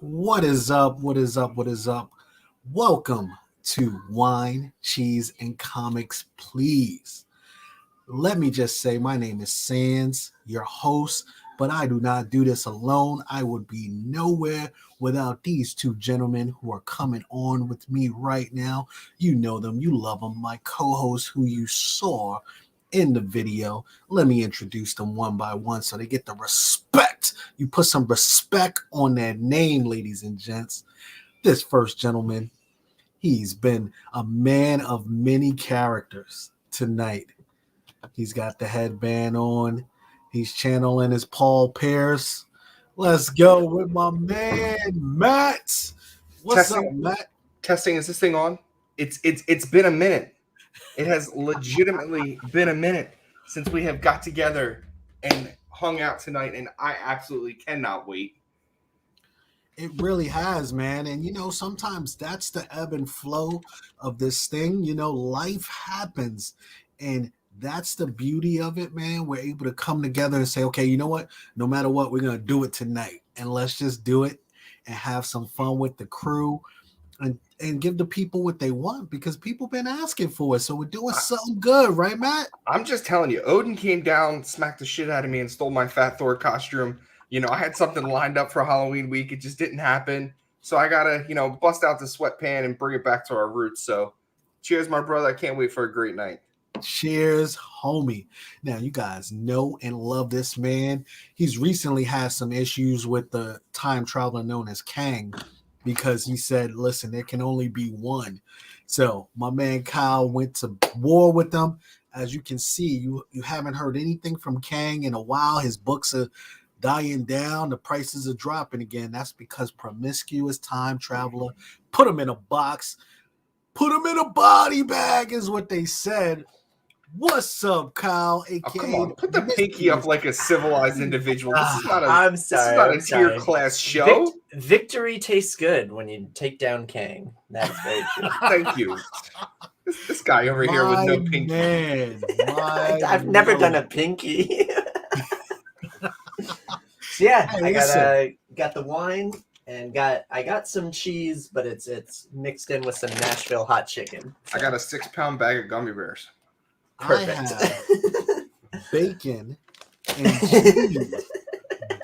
What is up? What is up? What is up? Welcome to Wine, Cheese, and Comics, please. Let me just say, my name is Sands, your host, but I do not do this alone. I would be nowhere without these two gentlemen who are coming on with me right now. You know them, you love them, my co-hosts who you saw in the video. Let me introduce them one by one so they get the respect. You put some respect on that name, ladies and gents. This first gentleman, he's been a man of many characters tonight. He's got the headband on. He's channeling his Paul Pierce. Let's go with my man, Matt. What's up, Matt? Testing, is this thing on? It's been a minute. It has legitimately been a minute since we have got together and hung out tonight, and I absolutely cannot wait. It really has, man. And sometimes that's the ebb and flow of this thing. Life happens, and that's the beauty of it, man. We're able to come together and say, okay, you know what? No matter what, we're going to do it tonight. And let's just do it and have some fun with the crew and give the people what they want, because people been asking for it. So we're doing something good, right, Matt? I'm just telling you, Odin came down, smacked the shit out of me, and stole my Fat Thor costume. I had something lined up for Halloween week. It just didn't happen. So I got to, bust out the sweatpan and bring it back to our roots. So cheers, my brother. I can't wait for a great night. Cheers, homie. Now, you guys know and love this man. He's recently had some issues with the time traveler known as Kang, because he said, listen, there can only be one. So my man Kyle went to war with them. As you can see, you haven't heard anything from Kang in a while. His books are dying down. The prices are dropping again. That's because promiscuous time traveler put him in a box, put him in a body bag is what they said. What's up, Kyle? AKA, come on, put the pinky up like a civilized individual. This is not a, I'm sorry, this is not a tier class show. Victory tastes good when you take down Kang. That's very true. Thank you. This guy over here with no pinky. Man, I've never done a pinky. So yeah, Hey, I got the wine and I got some cheese, but it's mixed in with some Nashville hot chicken. I got a 6-pound bag of gummy bears. Perfect. I have bacon and cheese.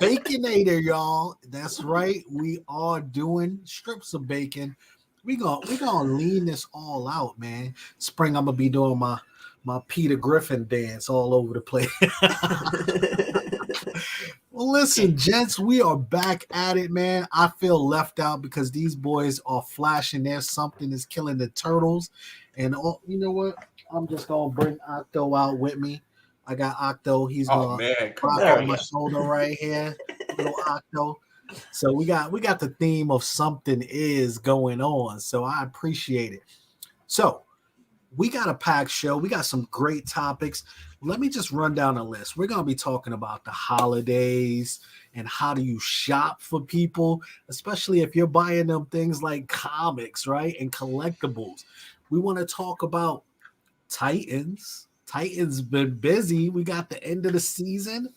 Baconator, y'all. That's right. We are doing strips of bacon. We gonna lean this all out, man. Spring, I'm gonna be doing my Peter Griffin dance all over the place. Well, listen, gents, we are back at it, man. I feel left out because these boys are flashing. There's something that's killing the turtles. And you know what? I'm just going to bring Octo out with me. I got Octo. He's going to rock on my shoulder right here. Little Octo. So we got the theme of something is going on. So I appreciate it. So we got a packed show. We got some great topics. Let me just run down the list. We're going to be talking about the holidays and how do you shop for people, especially if you're buying them things like comics, right? And collectibles. We want to talk about Titans. Titans been busy. We got the end of the season.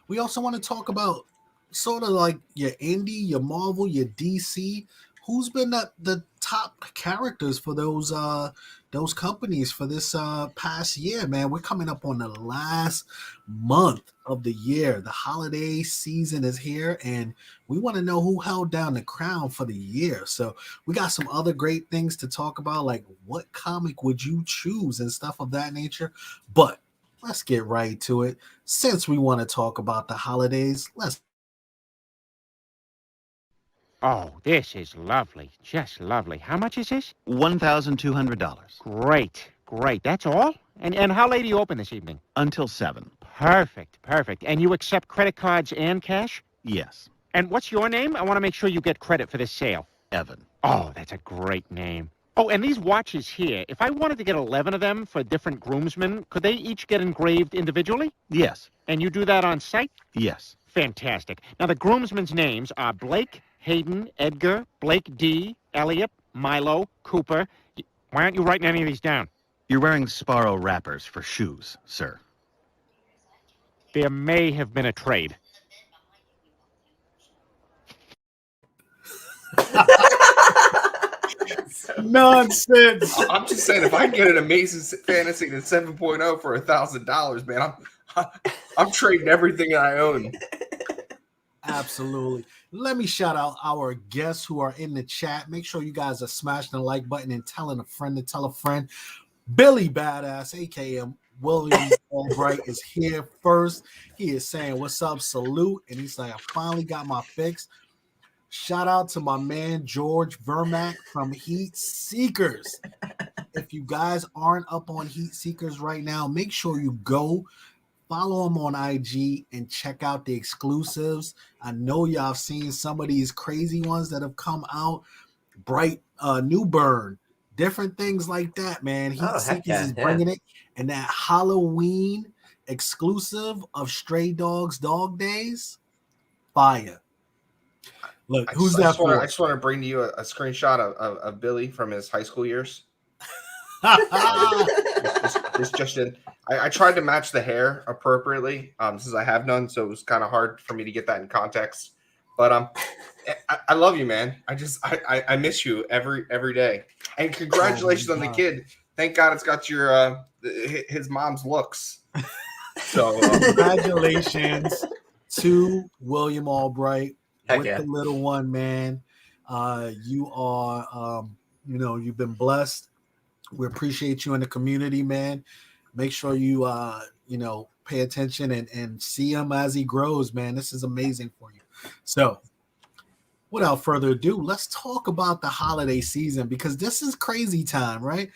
We also want to talk about sort of like your indie, your Marvel, your DC. Who's been the top characters for those companies for this past year, man? We're coming up on the last month of the year. The holiday season is here, and we want to know who held down the crown for the year. So we got some other great things to talk about, like what comic would you choose and stuff of that nature. But let's get right to it. Since we want to talk about the holidays, let's. Oh, this is lovely. Just lovely. How much is this? $1,200. Great. That's all? And how late do you open this evening? Until 7. Perfect. And you accept credit cards and cash? Yes. And what's your name? I want to make sure you get credit for this sale. Evan. Oh, that's a great name. Oh, and these watches here, if I wanted to get 11 of them for different groomsmen, could they each get engraved individually? Yes. And you do that on site? Yes. Fantastic. Now, the groomsmen's names are Blake, Hayden, Edgar, Blake D, Elliot, Milo, Cooper. Why aren't you writing any of these down? You're wearing Sparrow wrappers for shoes, sir. There may have been a trade. Nonsense. I'm just saying, if I can get an Amazing Fantasy to 7.0 for $1,000, man, I'm trading everything I own. Absolutely. Let me shout out our guests who are in the chat. Make sure you guys are smashing the like button and telling a friend to tell a friend. Billy Badass, aka William Albright, is here first. He is saying, "What's up? Salute." And he's like, "I finally got my fix." Shout out to my man George Vermack from Heat Seekers. If you guys aren't up on Heat Seekers right now, make sure you go follow him on IG and check out the exclusives. I know y'all have seen some of these crazy ones that have come out. Bright New Burn, different things like that, man. Heat Seekers is bringing it. And that Halloween exclusive of Stray Dogs Dog Days, fire. Look, who's that for? I just want to bring to you a screenshot of Billy from his high school years. I tried to match the hair appropriately since I have none, so it was kind of hard for me to get that in context. But I love you, man. I miss you every day. And congratulations on the kid. Thank God it's got your his mom's looks. So congratulations to William Albright with the little one, man. You are you've been blessed. We appreciate you in the community, man. Make sure you pay attention and see him as he grows, man. This is amazing for you. So without further ado, let's talk about the holiday season, because this is crazy time, right?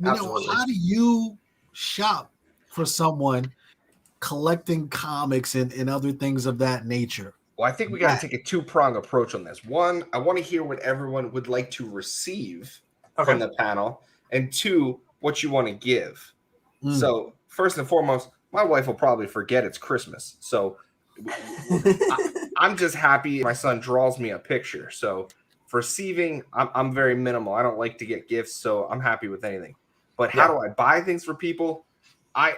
Absolutely. How do you shop for someone collecting comics and other things of that nature? Well, I think we got to take a two-pronged approach on this. One, I want to hear what everyone would like to receive from the panel, and two, what you want to give. So first and foremost, my wife will probably forget it's Christmas. So I'm just happy my son draws me a picture. So for receiving, I'm very minimal. I don't like to get gifts, so I'm happy with anything. But how do I buy things for people? I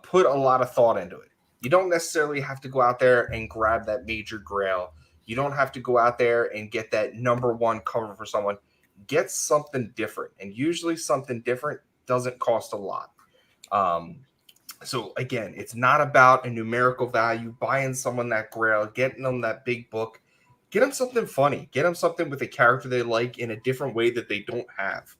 put a lot of thought into it. You don't necessarily have to go out there and grab that major grail. You don't have to go out there and get that #1 cover for someone. Get something different. And usually something different doesn't cost a lot. So again, it's not about a numerical value, buying someone that grail, getting them that big book. Get them something funny. Get them something with a character they like in a different way that they don't have.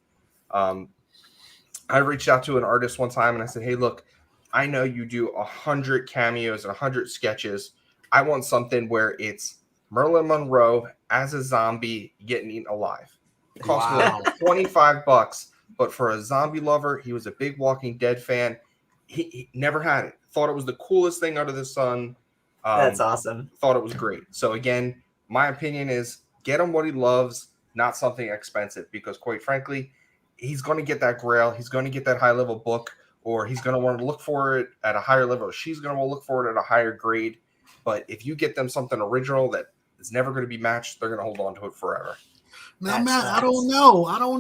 I reached out to an artist one time and I said, "Hey, look, I know you do 100 cameos and 100 sketches. I want something where it's Marilyn Monroe as a zombie getting eaten alive. It cost me like $25, but for a zombie lover, he was a big Walking Dead fan. He never had it. Thought it was the coolest thing under the sun. That's awesome. Thought it was great. So again, my opinion is get him what he loves, not something expensive, because quite frankly, he's going to get that grail. He's going to get that high level book, or he's going to want to look for it at a higher level. She's going to want to look for it at a higher grade. But if you get them something original that is never going to be matched, they're going to hold on to it forever." Now, Matt, nice. I don't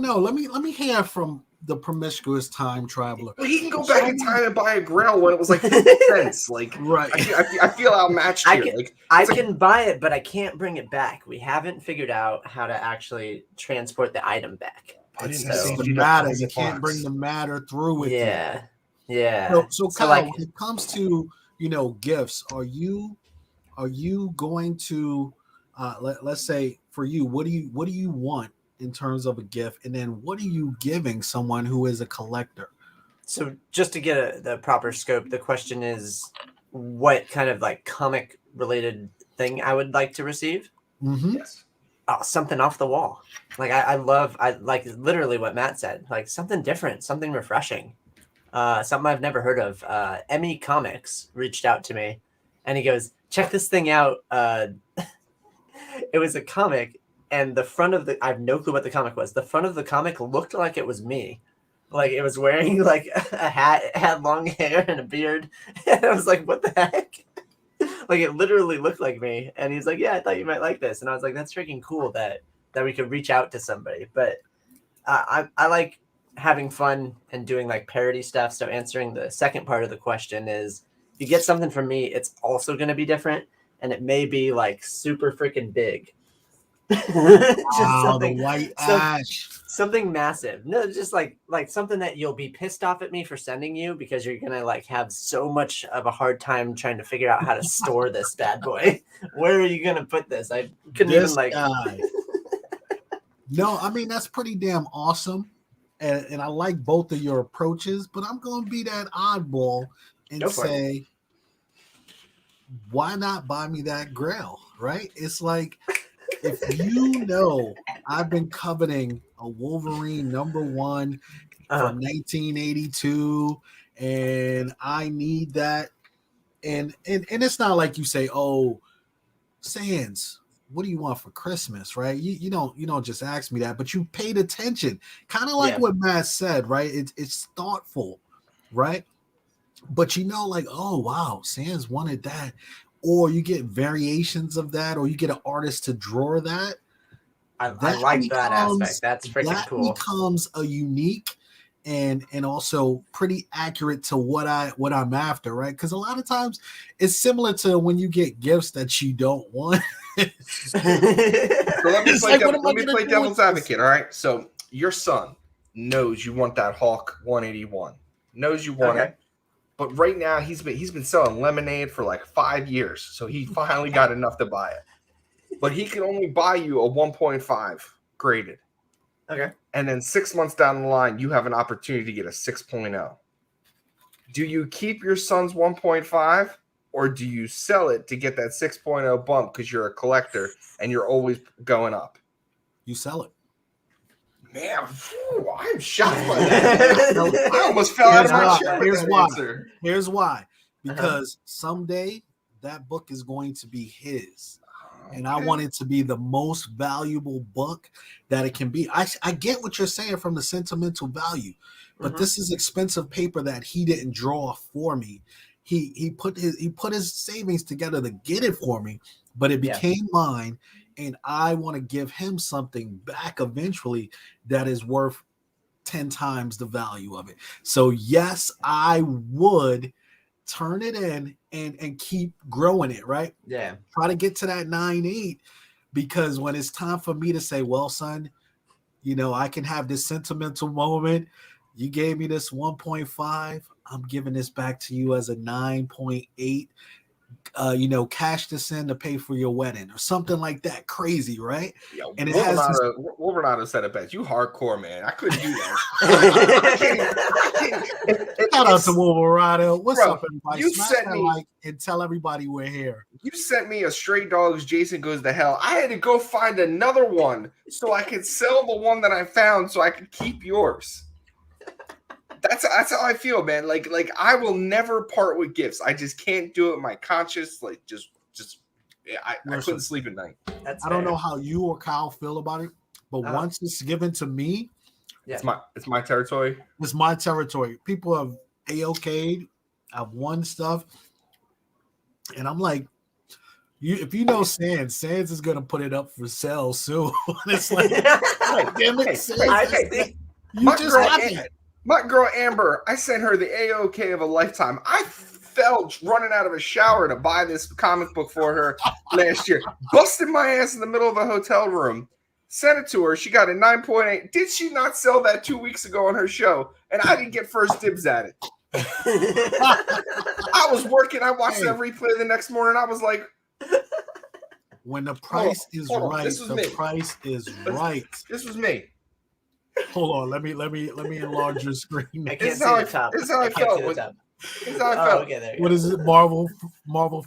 know. Let me hear from the promiscuous time traveler. Well, he can go back in time and buy a grail when it was like 50 cents. Like, right. I feel outmatched here. I can buy it, but I can't bring it back. We haven't figured out how to actually transport the item back. It's the matter. You can't bring the matter through with you. Yeah. So Kyle, when it comes to gifts, are you going to let's say for you, what do you want in terms of a gift, and then what are you giving someone who is a collector? So just to get the proper scope, the question is what kind of like comic related thing I would like to receive. Yes. Oh, something off the wall. Like I like literally what Matt said, like something different, something refreshing, something I've never heard of. Emmy Comics reached out to me and he goes, "Check this thing out." It was a comic, and the front of I have no clue what the comic was. The front of the comic looked like it was me. Like it was wearing like a hat, it had long hair and a beard. And I was like, what the heck? Like it literally looked like me. And he's like, "Yeah, I thought you might like this." And I was like, that's freaking cool that we could reach out to somebody. But I like having fun and doing like parody stuff. So answering the second part of the question is, if you get something from me, it's also going to be different. And it may be like super freaking big. Just Wow, the white ash. something massive. No, just like something that you'll be pissed off at me for sending you because you're gonna like have so much of a hard time trying to figure out how to store this bad boy. Where are you gonna put this? I couldn't even This like. guy. No, I mean that's pretty damn awesome, and I like both of your approaches. But I'm gonna be that oddball and Go for it. say, why not buy me that Grail? Right? It's like if you know I've been coveting a Wolverine #1 from 1982, and I need that, and it's not like you say, oh, Sans, what do you want for Christmas, right? You don't just ask me that, but you paid attention, kind of like what Matt said, right? It's thoughtful, right? But like, oh wow, Sans wanted that, or you get variations of that, or you get an artist to draw that. I like that aspect. That's freaking cool. That becomes a unique and also pretty accurate to what I'm after, right? Because a lot of times it's similar to when you get gifts that you don't want. So let me play devil's advocate. All right. So your son knows you want that Hawk 181. Knows you want it. But right now he's been selling lemonade for like 5 years. So he finally got enough to buy it. But he can only buy you a 1.5 graded. Okay. And then 6 months down the line, you have an opportunity to get a 6.0. Do you keep your son's 1.5 or do you sell it to get that 6.0 bump because you're a collector and you're always going up? You sell it. Man, I'm shocked by that. I almost fell out of my chair. Here's why. Because someday that book is going to be his. And I want it to be the most valuable book that it can be. I get what you're saying from the sentimental value, but this is expensive paper that he didn't draw for me. He put his savings together to get it for me, but it became mine, and I want to give him something back eventually that is worth 10 times the value of it. So yes, I would turn it in and keep growing it, right? Yeah. Try to get to that 9.8, because when it's time for me to say, well, son, I can have this sentimental moment. You gave me this 1.5. I'm giving this back to you as a 9.8. Cash this in to pay for your wedding or something like that. Crazy, right? Yeah, and Wolverine said it best. You hardcore, man. I couldn't do that. Shout out to Wolverine. What's up, everybody? You Smash sent that me like and tell everybody we're here. You sent me a Stray Dogs Jason Goes to Hell. I had to go find another one so I could sell the one that I found so I could keep yours. That's how I feel, man. Like I will never part with gifts. I just can't do it. My conscience, I couldn't sleep at night. I don't know how you or Kyle feel about it, but once it's given to me, it's my territory. It's my territory. People have AOK'd. I've won stuff, and I'm like, if you know Sans is gonna put it up for sale soon. It's like, damn it, Sans. You just got it. My girl Amber, I sent her the AOK of a lifetime. I fell running out of a shower to buy this comic book for her last year. Busted my ass in the middle of a hotel room. Sent it to her. She got a 9.8. Did she not sell that 2 weeks ago on her show? And I didn't get first dibs at it. I was working. I watched that replay the next morning. I was like, when the price is right, the price is right. This was me. Hold on, let me enlarge your screen. I can't see the top. This is how I felt. Okay, there you go. What is it? Marvel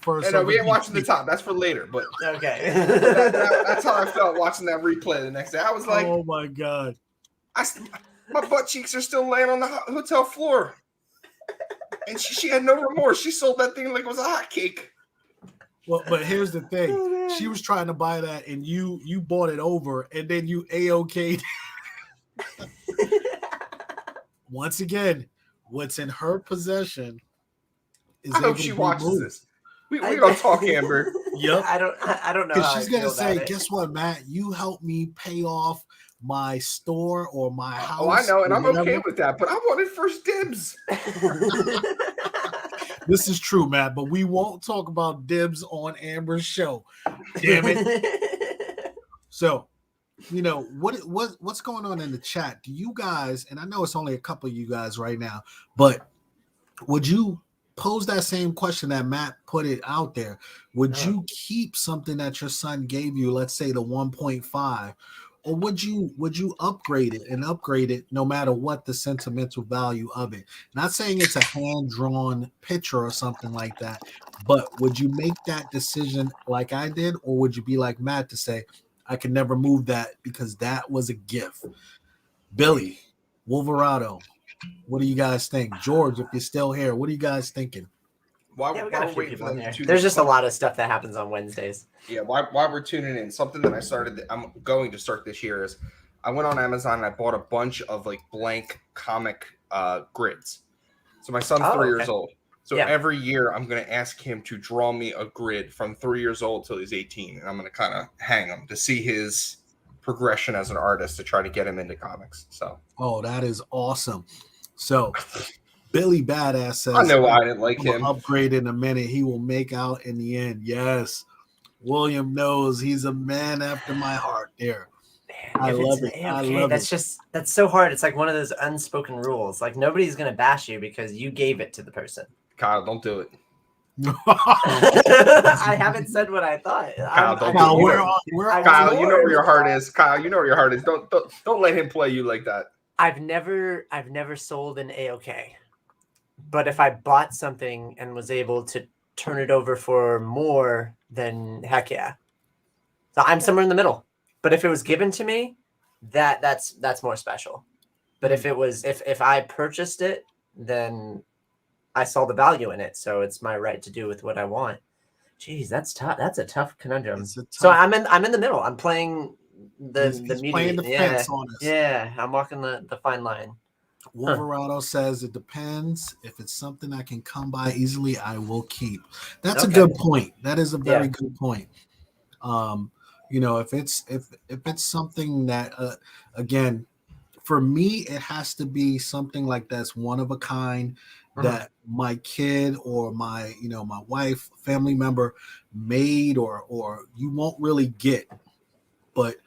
first. No, we ain't watching the top. That's for later. But okay, that's how I felt watching that replay the next day. I was like, oh my god, my butt cheeks are still laying on the hotel floor, and she had no remorse. She sold that thing like it was a hotcake. Well, but here's the thing: she was trying to buy that, and you bought it over, and then you AOK'd. Once again, what's in her possession is. I hope she watches this. We gonna talk, Amber. Yep. I don't know. Because she's gonna say, "Guess what, Matt? You helped me pay off my store or my house." Oh, I know, and I'm okay with that. But I wanted first dibs. This is true, Matt. But we won't talk about dibs on Amber's show. Damn it. So, what's going on in the chat? Do you guys, and I know it's only a couple of you guys right now, but would you pose that same question that Matt put it out there? Would you keep something that your son gave you, let's say the 1.5, or would you upgrade it no matter what the sentimental value of it? Not saying it's a hand-drawn picture or something like that, but would you make that decision like I did, or would you be like Matt to say, I can never move that because that was a gift? Billy, Wolverado, what do you guys think? George, if you're still here, what are you guys thinking? While We got a we're few waiting people for in them there. to There's just a lot of stuff that happens on Wednesdays. Yeah, while we're tuning in, something that I'm going to start this year is I went on Amazon and I bought a bunch of like blank comic grids. So my son's 3 years old. So every year I'm going to ask him to draw me a grid from 3 years old till he's 18. And I'm going to kind of hang him to see his progression as an artist to try to get him into comics. So. Oh, that is awesome. So Billy Badass says, I know why I didn't like him. Upgrade in a minute. He will make out in the end. Yes. William knows he's a man after my heart there. Man, I love it. I love it. That's so hard. It's like one of those unspoken rules. Like nobody's going to bash you because you gave it to the person. Kyle, don't do it. I haven't said what I thought. Kyle, Kyle, you know where your heart is. Kyle, you know where your heart is. Don't let him play you like that. I've never sold an AOK, but if I bought something and was able to turn it over for more, then heck yeah. So I'm somewhere in the middle. But if it was given to me, that's more special. But if it was if I purchased it, then I saw the value in it, so it's my right to do with what I want. Jeez, that's tough. That's a tough conundrum. So I'm in the middle. I'm playing the medium. Playing the fence on us. Yeah, I'm walking the fine line. Wolverado says it depends. If it's something I can come by easily, I will keep. That's a good point. That is a very good point. If it's something that again, for me, it has to be something like that's one of a kind that my kid or my wife, family member made or you won't really get. But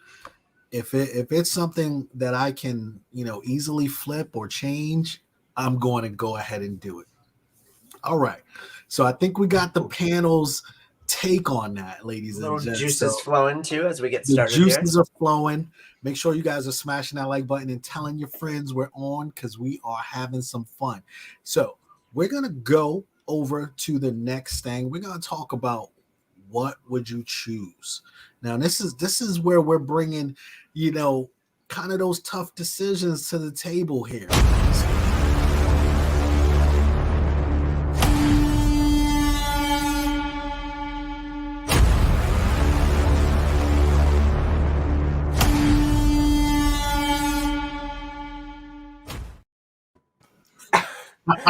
if it's something that I can, easily flip or change, I'm going to go ahead and do it. All right. So I think we got the panel's take on that, ladies and gents. Juices flowing too as we get started. The juices are flowing. Make sure you guys are smashing that like button and telling your friends we're on because we are having some fun. So we're going to go over to the next thing. We're going to talk about what would you choose. Now, this is where we're bringing, kind of those tough decisions to the table here.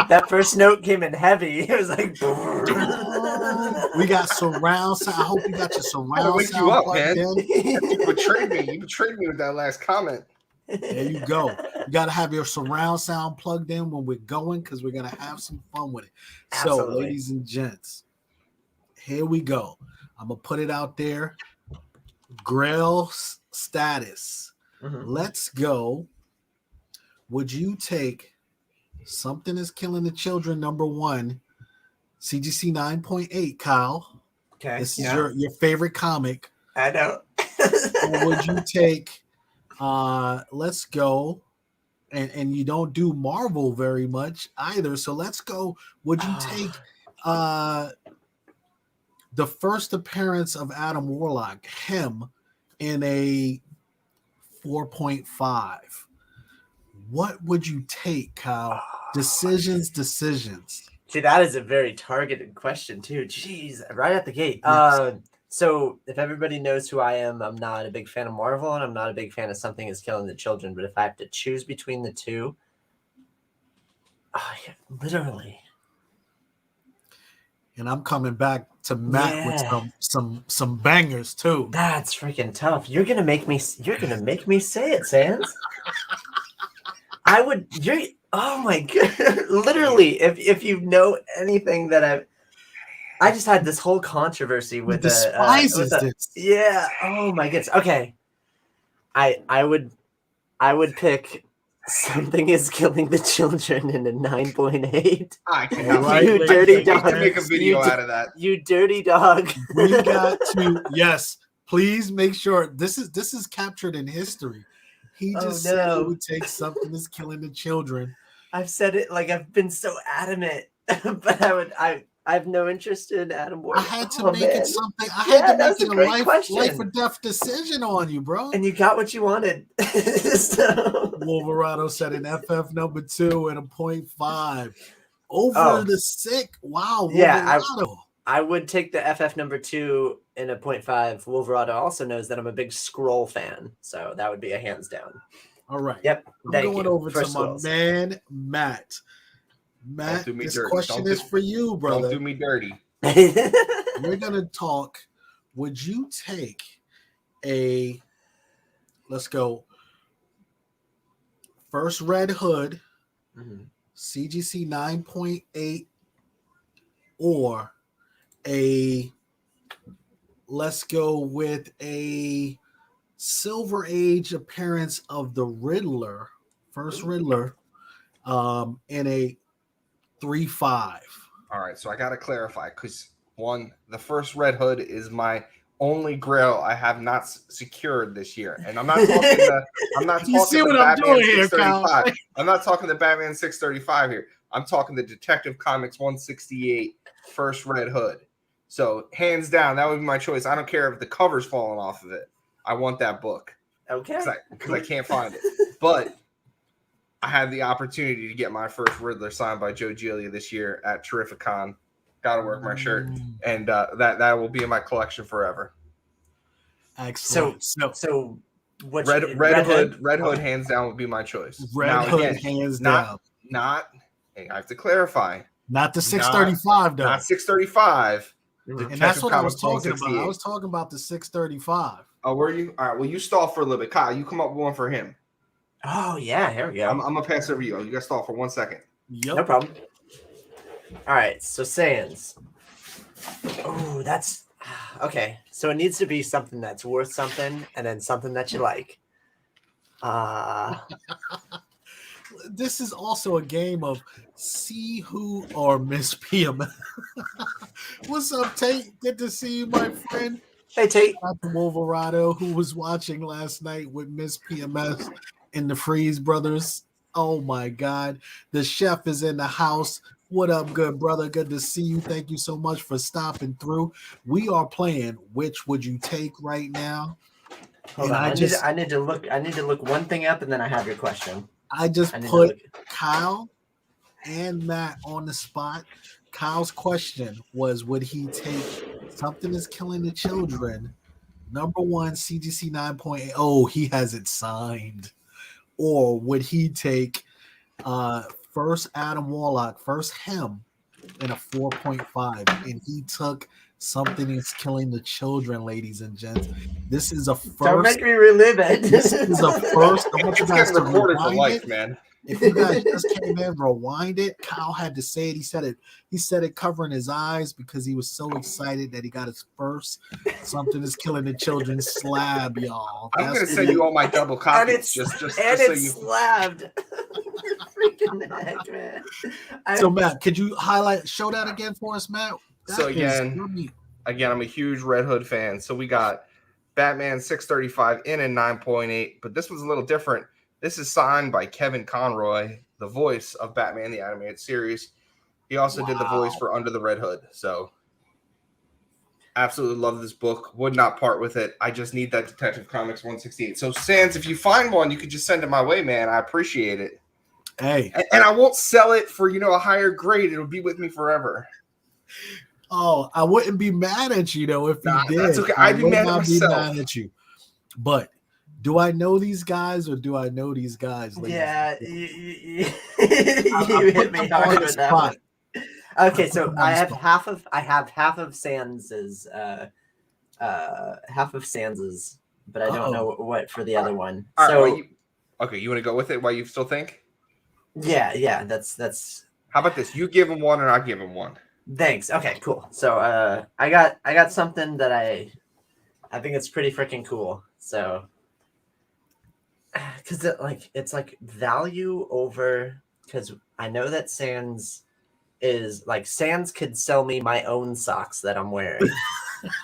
That first note came in heavy. It was like we got surround sound. I hope you got your surround wake sound. You up, man. You betrayed me. You betrayed me with that last comment. There you go. You got to have your surround sound plugged in when we're going because we're going to have some fun with it. Absolutely. So, ladies and gents, here we go. I'm going to put it out there. Grail status. Let's go. Would you take Something Is Killing the Children, #1, CGC 9.8, Kyle? Okay. This is your favorite comic. I know. Or would you take let's go, and you don't do Marvel very much either, so let's go. Would you take the first appearance of Adam Warlock, him, in a 4.5? What would you take, Kyle? Decisions. See, that is a very targeted question too. Jeez, right at the gate. Yes. So if everybody knows who I am, I'm not a big fan of Marvel and I'm not a big fan of Something Is Killing the Children. But if I have to choose between the two, literally. And I'm coming back to Matt with some bangers too. That's freaking tough. You're gonna make me say it, Sans. Oh my god! Literally, if you know anything that I just had this whole controversy with despises this. Yeah. Oh my goodness. Okay. I would pick Something Is Killing the Children in a 9.8. I cannot Right, wait. You I dirty can't wait to dog. make a video You out of that. You dirty dog. We got to yes. Please make sure this is captured in history. He Oh, just said he no. would take Something Is Killing the Children. I've said it like I've been so adamant, but I have no interest in Adam I Warlock. had to Oh, make man. it something. I Yeah, had to that make was a it a great question. life or death decision on you, bro. And you got what you wanted. So... Wolverado said an FF number 2 and a 0.5 over Oh. the sick. Wow, Yeah, Wolverado. I would take the FF number 2 in a 0.5. Wolverado also knows that I'm a big Skrull fan, so that would be a hands down. All right. Yep. I'm Thank going you over for to Skrulls. my man, Matt. Matt, do me this dirty. question is for you, brother. Don't do me dirty. We're going to talk. Would you take let's go, first Red Hood, Mhm. CGC 9.8, or let's go with a Silver Age appearance of the Riddler, first Riddler, in a 3.5. All right, so I got to clarify because one, the first Red Hood is my only grail I have not secured this year, and I'm not talking I'm not You see talking what the I'm Batman doing here, Kyle? 635. I'm not talking the Batman 635 here. I'm talking the Detective Comics 168 first Red Hood. So hands down, that would be my choice. I don't care if the cover's falling off of it. I want that book Okay. because I can't find it. But I had the opportunity to get my first Riddler signed by Joe Giulia this year at Terrificon. Got to work my shirt, and that will be in my collection forever. Excellent. So what? Red Hood, hands down would be my choice. Red Hood, hands down. Hey, I have to clarify. Not the 635 though. Not 635. Mhm. And that's what I was Comics talking about. I 168. was talking about the 635. Oh, were you? All right. Well, you stall for a little bit. Kyle, you come up with one for him. Oh yeah, here we go. I'm gonna pass it over to you. You got to stall for 1 second. Yep. No problem. All right, so Sans. Oh, that's okay. So it needs to be something that's worth something, and then something that you like. This is also a game of see who or Miss PM. What's up, Tate? Good to see you, my friend. Hey Tate. Shout out to Wolverado, who was watching last night with Miss PMS and the Freeze Brothers. Oh my God. The chef is in the house. What up, good brother? Good to see you. Thank you so much for stopping through. We are playing Which Would You Take right now. Hold on. I need to look one thing up, and then I have your question. I just put Kyle and Matt on the spot. Kyle's question was, would he take Something Is Killing the Children, number 1, CGC 9.8? Oh, he has it signed. Or would he take first Adam Warlock, first him, in a 4.5? And he took Something Is Killing the Children, ladies and gents. This is a first. Don't make me relive it. This is a first. I want you It's guys getting to recorded for rewind life, it. man. If you guys just came in, rewind it. Kyle had to say it. He said it covering his eyes because he was so excited that he got his first Something Is Killing the Children slab, y'all. I'm gonna send you all my double copies. And just it's so you. slabbed. Freaking heck, man. So Matt, could you show that again for us, Matt? So again, I'm a huge Red Hood fan. So we got Batman 635 in a 9.8, but this one's a little different. This is signed by Kevin Conroy, the voice of Batman the Animated Series. He also did the voice for Under the Red Hood. So absolutely love this book. Would not part with it. I just need that Detective Comics 168. So Sans, if you find one, you could just send it my way, man. I appreciate it. Hey, and I won't sell it for a higher grade. It'll be with me forever. Oh, I wouldn't be mad at you though if you did. That's okay. I'd be mad at myself. Mad at you. But do I know these guys or do I know these guys? Yeah, you hit me hard with that one. Okay, so I have half of Sans's but I don't know what for the other one. All so right, you want to go with it while you still think? Yeah, that's. How about this? You give him one and I give him one. Thanks. Okay, cool. So I got something that I think it's pretty freaking cool. So because it's like value over, because I know that Sans is like, Sans could sell me my own socks that I'm wearing.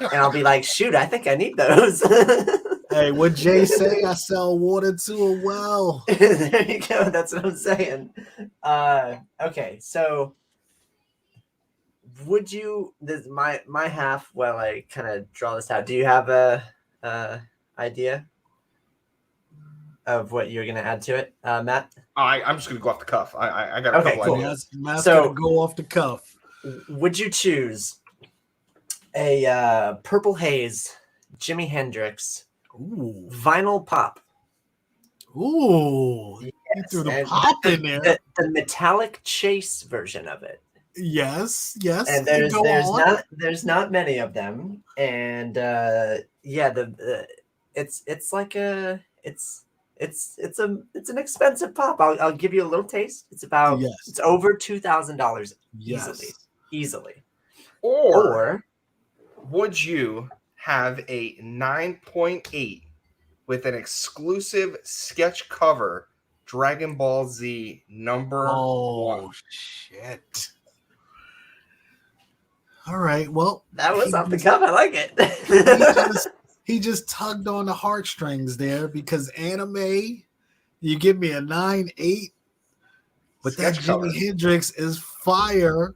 And I'll be like, shoot, I think I need those. Hey, what Jay say? I sell water to a well. There you go. That's what I'm saying. Okay, so would you, this my half, while I kind of draw this out, do you have a idea of what you're going to add to it, Matt? I'm just gonna go off the cuff. I got a Okay, couple cool. ideas. Matt's So- gonna go off the cuff. Would you choose a Purple Haze Jimi Hendrix Ooh, vinyl pop? ooh, you threw the and pop in there. The metallic chase version of it. Yes. And Go on. there's not many of them, and it's like a it's an expensive pop. I'll give you a little taste. It's about Yes. it's over $2,000 Yes. easily. Or would you have a 9.8 with an exclusive sketch cover Dragon Ball Z number Oh 1? shit! All right. Well, That was he off the just- cuff. I like it. He just tugged on the heartstrings there because anime. You give me a 9.8, but that Sketch cover. Jimi Hendrix is fire.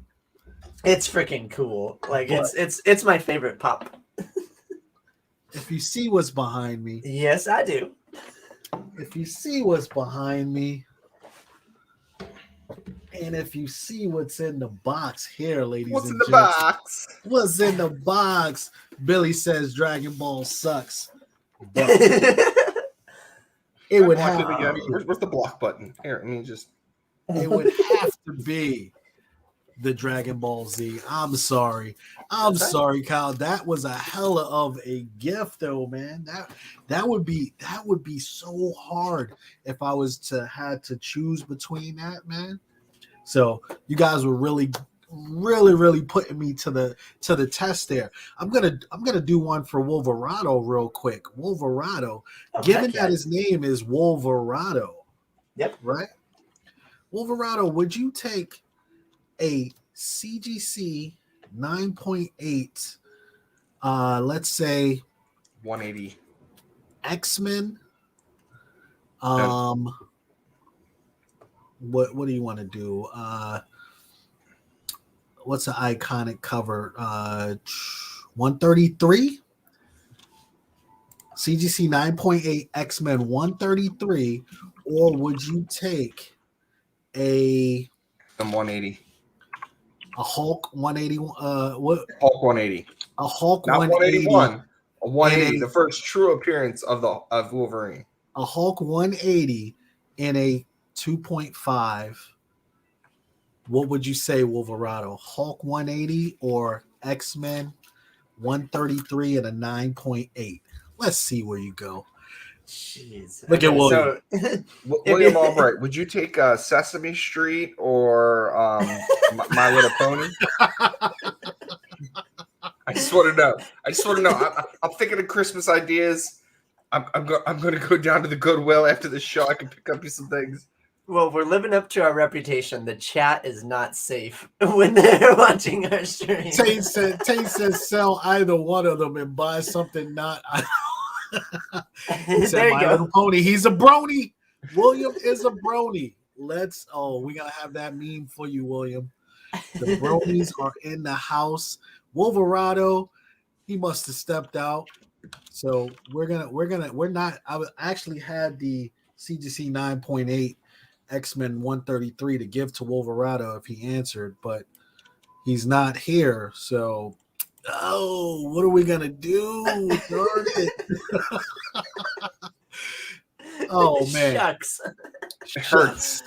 It's freaking cool. Like What? it's my favorite pop. If you see what's behind me, Yes, I do. if you see what's behind me, and if you see what's in the box here, ladies What's and in the gents, box? what's in the box? Billy says Dragon Ball sucks. But it would Block have it again. Where's the block button? Here, I mean, just it would have to be the Dragon Ball Z. I'm sorry. I'm Okay. sorry, Kyle. That was a hella of a gift, though, man. That would be so hard if I was to had to choose between that, man. So you guys were really putting me to the test there. I'm gonna do one for Wolverado real quick. Wolverado, given that his name is Wolverado. Yep. Right? Wolverado, would you take a CGC 9.8, let's say 180. X-Men? What do you want to do? What's an iconic cover? 133? CGC 9.8 X-Men 133, or would you take a I'm 180. Hulk 180? What? Hulk 180. A Hulk Not 180? 181. A 180. And The first true appearance of Wolverine. A Hulk 180 in a 2.5. What would you say, Wolverado? Hulk 180 or X-Men 133 and a 9.8? Let's see where you go. Jeez. Look at William. William Albright, would you take Sesame Street or My Little Pony? I just want to know. I'm thinking of Christmas ideas. I'm going to go down to the Goodwill after the show. I can pick up you some things. Well, we're living up to our reputation. The chat is not safe when they're watching our stream. Tate says sell either one of them and buy something not. He said There you My go. Little Pony. He's a brony. William is a brony. We gotta have that meme for you, William. The bronies are in the house. Wolverado, he must have stepped out. So we're not. I actually had the CGC 9.8 X-Men 133 to give to Wolverado if he answered, but he's not here. So, what are we gonna do? Darn it. Oh man, Shucks. It hurts.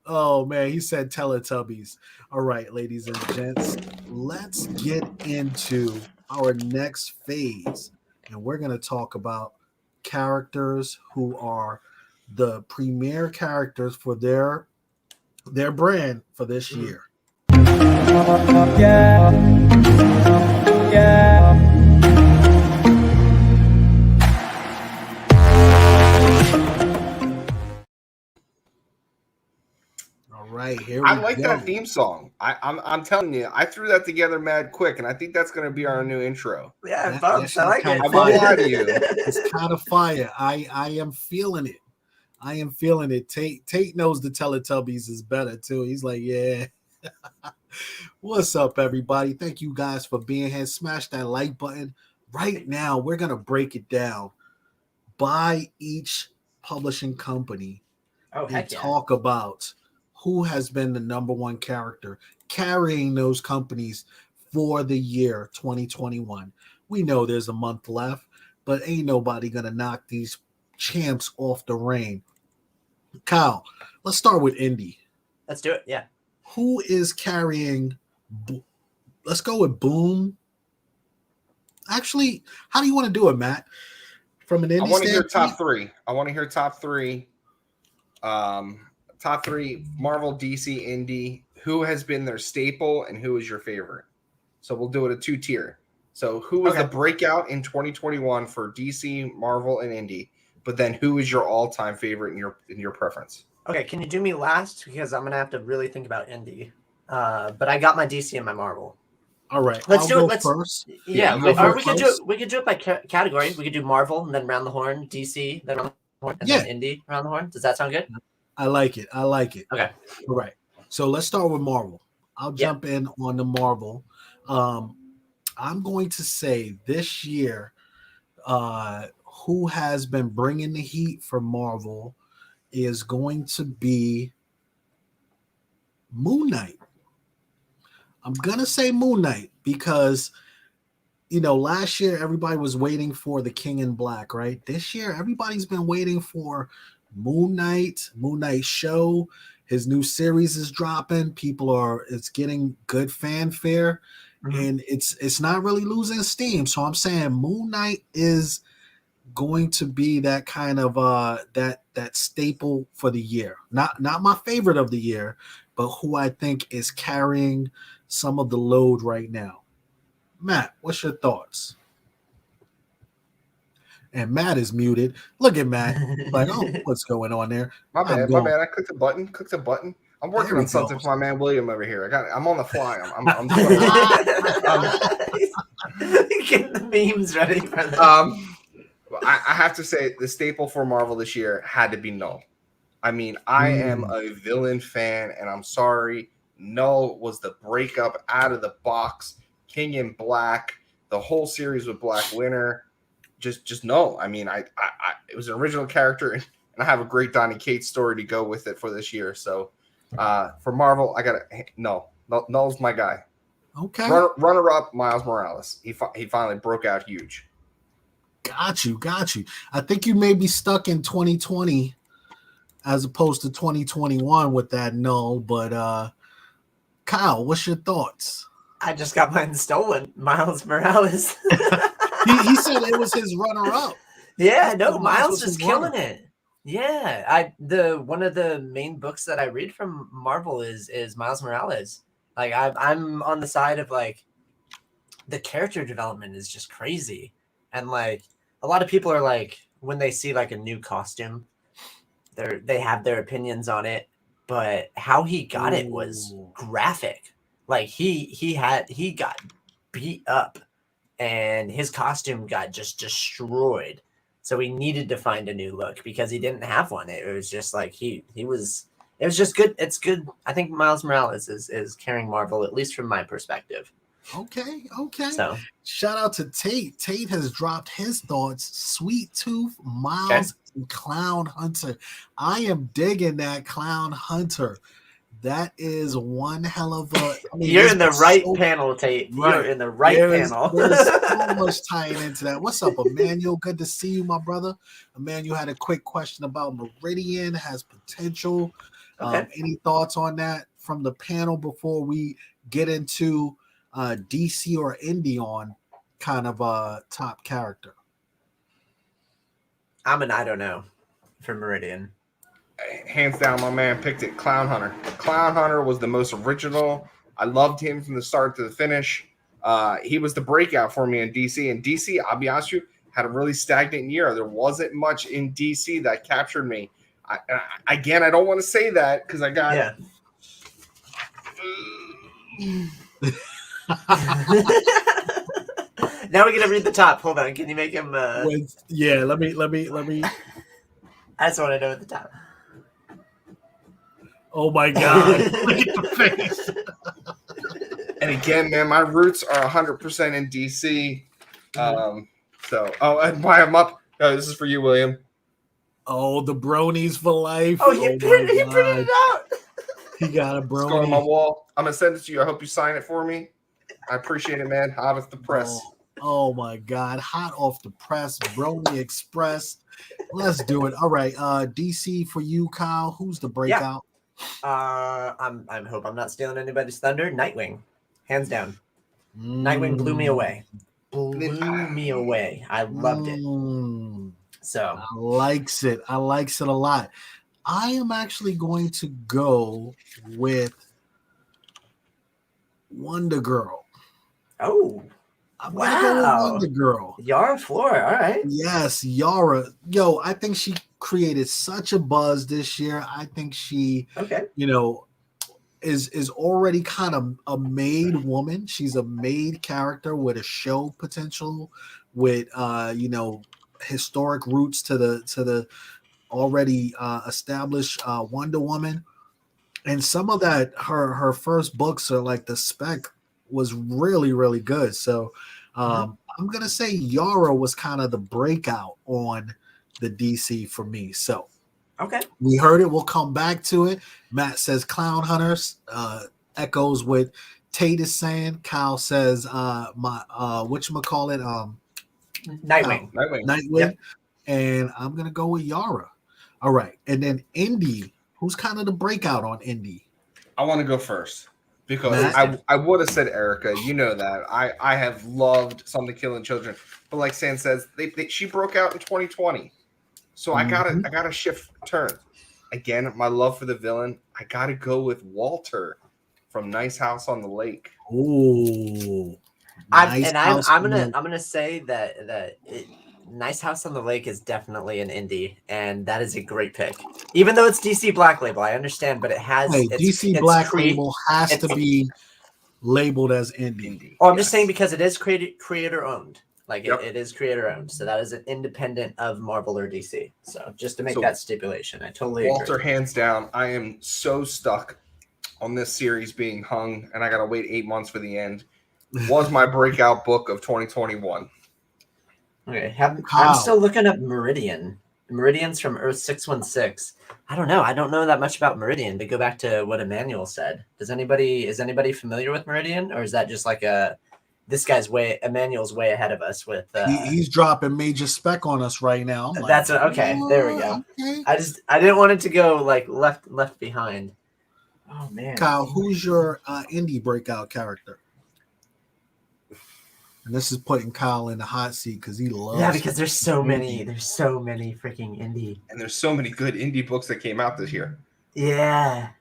Oh man, he said Teletubbies. All right, ladies and gents, let's get into our next phase, and we're gonna talk about characters who are the premier characters for their brand for this year. right, here I we like go. that theme song. I'm telling you, I threw that together mad quick, and I think that's going to be our new intro. Yeah, That folks, shit I is like kinda it. I won't lie to you. It's kind of fire. I am feeling it. I am feeling it. Tate knows the Teletubbies is better too. He's like, yeah. What's up, everybody? Thank you guys for being here. Smash that like button. Right now, we're gonna break it down by each publishing company Oh, and heck yeah. talk about who has been the number one character carrying those companies for the year 2021. We know there's a month left, but ain't nobody gonna knock these champs off the reign. Kyle, let's start with Indy. Let's do it. Yeah. Who is carrying? Let's go with Boom. Actually, how do you want to do it, Matt? From an I indie want to hear standpoint? top three. I want to hear top three. Top three: Marvel, DC, Indie. Who has been their staple, and who is your favorite? So we'll do it a 2-tier. So who was Okay. the breakout in 2021 for DC, Marvel, and Indie? But then who is your all-time favorite in your preference? Okay, can you do me last? Because I'm going to have to really think about indie. But I got my DC and my Marvel. All right, Let's I'll do go it. Let's first. Yeah, you we, go or we could first. do it by category. We could do Marvel and then round the horn, DC, then round the horn, and then indie round the horn. Does that sound good? I like it. Okay. All right. So let's start with Marvel. I'll jump in on the Marvel. I'm going to say this year, who has been bringing the heat for Marvel is going to be Moon Knight. I'm going to say Moon Knight because, last year everybody was waiting for the King in Black, right? This year, everybody's been waiting for Moon Knight show. His new series is dropping. It's getting good fanfare, and it's not really losing steam. So I'm saying Moon Knight is going to be that kind of that staple for the year. Not my favorite of the year, but who I think is carrying some of the load right now. Matt, what's your thoughts? And Matt is muted. Look at Matt. Like, oh, what's going on there? My bad. I clicked the button. I'm working on something for my man William over here. I'm on the fly. I'm getting the memes ready for this. I have to say the staple for Marvel this year had to be Null. I mean, I am a villain fan, and I'm sorry. Null was the breakup out of the box. King in Black, the whole series with Black Winter. Just Null. I mean, I it was an original character, and I have a great Donny Cates story to go with it for this year. So for Marvel, I got Null. Null's my guy. Okay. Runner up, Miles Morales. He finally broke out huge. Got you. I think you may be stuck in 2020 as opposed to 2021 with that Null. But Kyle, what's your thoughts? I just got mine stolen. Miles Morales. he said it was his runner-up. Yeah, no, Miles is killing it. Yeah, one of the main books that I read from Marvel is Miles Morales. Like I'm on the side of like the character development is just crazy, and like a lot of people are like when they see like a new costume, they have their opinions on it, but how he got it was graphic. Like he got beat up, and his costume got just destroyed. So he needed to find a new look because he didn't have one. It was just like it was just good. It's good. I think Miles Morales is carrying Marvel, at least from my perspective. Okay. So shout out to Tate. Tate has dropped his thoughts. Sweet Tooth, Miles, and Clown Hunter. I am digging that Clown Hunter. That is one hell of a. You're in the right panel, Tate. Right. You're in the right panel. There's so much tying into that. What's up, Emmanuel? Good to see you, my brother. Emmanuel had a quick question about Meridian has potential. Okay. Any thoughts on that from the panel before we get into DC or Indie on kind of a top character? I don't know for Meridian. Hands down, my man picked it. Clown Hunter. Clown Hunter was the most original. I loved him from the start to the finish. He was the breakout for me in DC. And DC, I'll be honest with you, had a really stagnant year. There wasn't much in DC that captured me. I don't want to say that because I got Now we're gonna read the top. Hold on, can you make him? Yeah, let me. I just want to know at the top. Oh my God! Look at the face. And again, man, my roots are 100% in DC. And why I'm up. This is for you, William. Oh, the bronies for life. Oh, he printed it out. He got a It's going on my brony. wall. I'm gonna send it to you. I hope you sign it for me. I appreciate it, man. Hot off the press. Oh my God! Hot off the press, Brony Express. Let's do it. All right, DC for you, Kyle. Who's the breakout? I hope I'm not stealing anybody's thunder. Nightwing, hands down. Nightwing blew me away. Blew me away. I loved it. So I likes it. I likes it a lot. I am actually going to go with Wonder Girl. Oh, I'm gonna go with Wonder Girl. Yara Flora, all right. Yes, Yara. Yo, I think she created such a buzz this year. I think she, is already kind of a made woman. She's a made character with a show potential, with historic roots to the already established Wonder Woman. And some of that, her first books are like the spec was really, really good. So I'm gonna say Yara was kind of the breakout on the DC for me. So okay, we heard it. We'll come back to it. Matt says Clown Hunters, echoes with Tate is saying. Kyle says whatchamacallit, Nightwing. Yep. And I'm gonna go with Yara. All right, and then Indy. Who's kind of the breakout on Indy? I want to go first because I would have said Erica. You know that I have loved Something Killing Children, but like San says, she broke out in 2020, so I gotta shift turn. Again, my love for the villain. I gotta go with Walter from Nice House on the Lake. Ooh, I'm gonna say that Nice House on the Lake is definitely an indie, and that is a great pick. Even though it's DC Black Label, I understand, but it has DC Black Label has to be labeled as indie. Oh, I'm just saying because it is creator owned. Like it is creator owned, so that is an independent of Marvel or DC. So just to make that stipulation, I totally Walter, agree. hands down. I am so stuck on this series being hung, and I gotta wait 8 months for the end. Was my breakout book of 2021. Okay, I'm still looking up Meridian. Meridian's from Earth 616. I don't know. I don't know that much about Meridian. To go back to what Emmanuel said, is anybody familiar with Meridian, or is that just like Emmanuel's way ahead of us with? He's dropping major spec on us right now. That's okay. There we go. Okay. I didn't want it to go like left behind. Oh man, Kyle, who's your indie breakout character? And this is putting Kyle in the hot seat because he loves. Yeah, because there's so many freaking indie. And there's so many good indie books that came out this year. Yeah.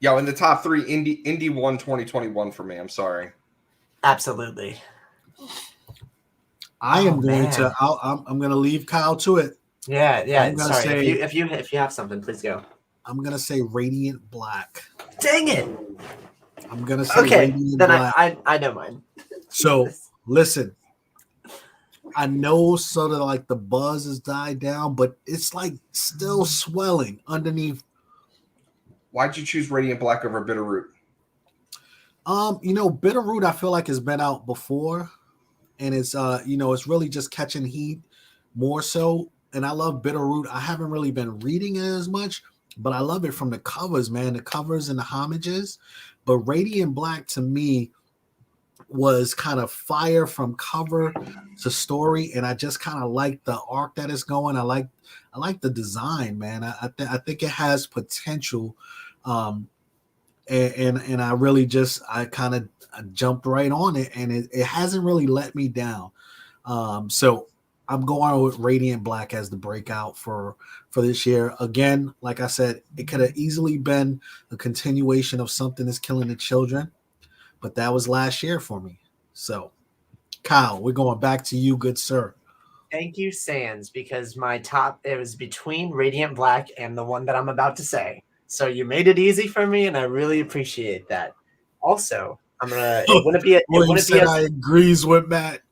Yo, in the top 3, indie won 2021 for me. I'm sorry. Absolutely. I'm going to leave Kyle to it. Yeah. Sorry. If you have something, please go. I'm gonna say Radiant Black. Dang it. I'm gonna say Radiant Black. I know mine. So listen, I know sort of like the buzz has died down, but it's like still swelling underneath. Why'd you choose Radiant Black over Bitterroot? Bitterroot I feel like has been out before, and it's it's really just catching heat more so. And I love Bitterroot. I haven't really been reading it as much, but I love it from the covers, man. The covers and the homages. But Radiant Black to me was kind of fire from cover to story, and I just kind of like the arc that it's going. I like the design, man. I think it has potential, and I really I kind of jumped right on it, and it hasn't really let me down. So I'm going with Radiant Black as the breakout for this year. Again, like I said, it could have easily been a continuation of Something Is Killing the Children, but that was last year for me. So, Kyle, we're going back to you, good sir. Thank you, Sans, because it was between Radiant Black and the one that I'm about to say. So you made it easy for me, and I really appreciate that. Also, I'm gonna. It wouldn't be. It Well, you wouldn't be said a. I agrees with Matt.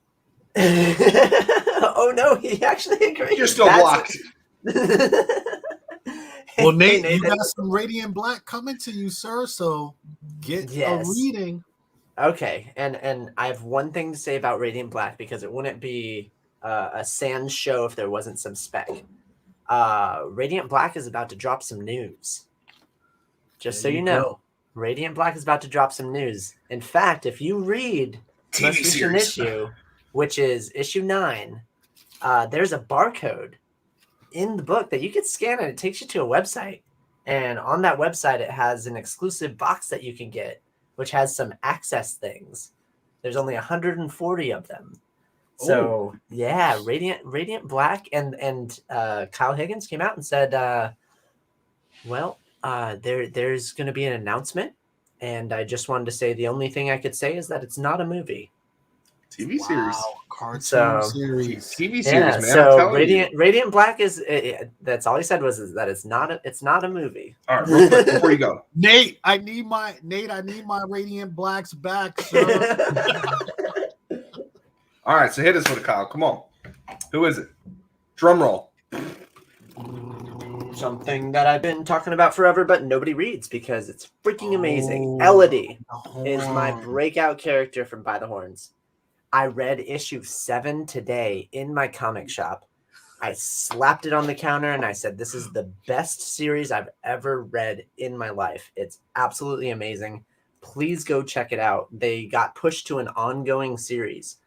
Oh no, he actually agrees. You're still That's- blocked. Well, Hey, Nate, you got some Radiant Black coming to you, sir. So get a Yes. reading. Okay, and I have one thing to say about Radiant Black because it wouldn't be a Sans show if there wasn't some spec. Radiant Black is about to drop some news. Just so There you you know, go. Radiant Black is about to drop some news. In fact, if you read the TV most recent series. issue, which is issue 9, there's a barcode in the book that you can scan and it takes you to a website. And on that website, it has an exclusive box that you can get, which has some access things. There's only 140 of them. So yeah, Radiant Black and Kyle Higgins came out and said, there's going to be an announcement, and I just wanted to say the only thing I could say is that it's not a movie. TV series. Wow, cartoon So- series. TV series, Yeah, man. I'm so telling you. Radiant Black is that's all he said was that it's not a movie. All right, real quick before you go. Nate, I need my Radiant Blacks back, sir. All right, so hit us with it, Kyle. Come on. Who is it? Drum roll. Something that I've been talking about forever, but nobody reads because it's freaking amazing. Oh, Elodie the is my horn. breakout character from By the Horns. I read issue 7 today in my comic shop. I slapped it on the counter and I said, this is the best series I've ever read in my life. It's absolutely amazing. Please go check it out. They got pushed to an ongoing series.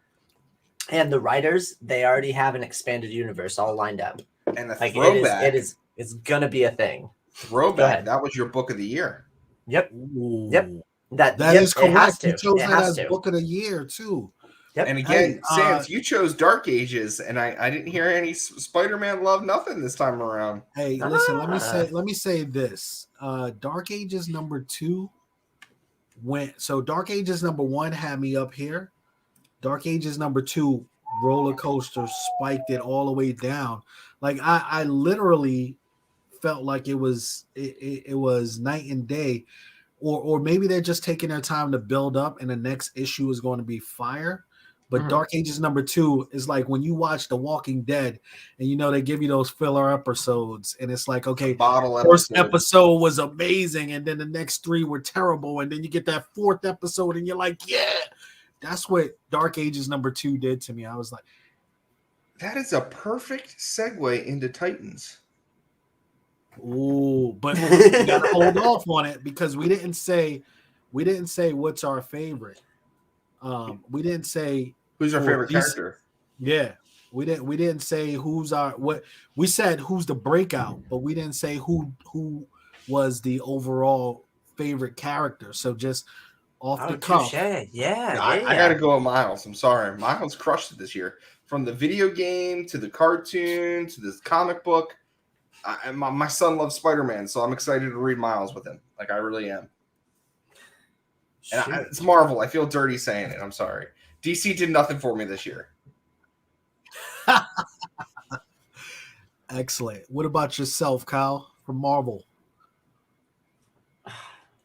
And the writers, they already have an expanded universe all lined up. And the Like throwback. it's gonna be a thing. Go Throwback. ahead. That was your book of the year. Yep. Ooh. Yep. That yep, is it has correct. You to. chose It that has as to. book of the year too. Yep. And again, Hey, Sans, you chose Dark Ages, and I didn't hear any Spider-Man love nothing this time around. Hey, listen, Ah. let me say this. Dark Ages #2 went so Dark Ages #1 had me up here. Dark Ages #2 roller coaster spiked it all the way down. Like I literally felt like it was night and day, or maybe they're just taking their time to build up, and the next issue is going to be fire. But Mhm. Dark Ages #2 is like when you watch The Walking Dead, and they give you those filler episodes, and it's like, okay, Bottle first episode. episode was amazing, and then the next 3 were terrible, and then you get that 4th episode, and you're like, yeah, that's what Dark Ages #2 did to me. I was like, That is a perfect segue into Titans. ooh, but we gotta hold off on it because we didn't say what's our favorite. We didn't say Who's our for favorite these- character? Yeah, we didn't say who's our what. We said who's the breakout, but we didn't say who was the overall favorite character. So just off Oh, the cuff. touche. Yeah, I got to go with Miles. I'm sorry. Miles crushed it this year. From the video game to the cartoon to this comic book. My son loves Spider-Man, so I'm excited to read Miles with him. Like, I really am. And it's Marvel. I feel dirty saying it. I'm sorry. DC did nothing for me this year. Excellent. What about yourself, Kyle, from Marvel?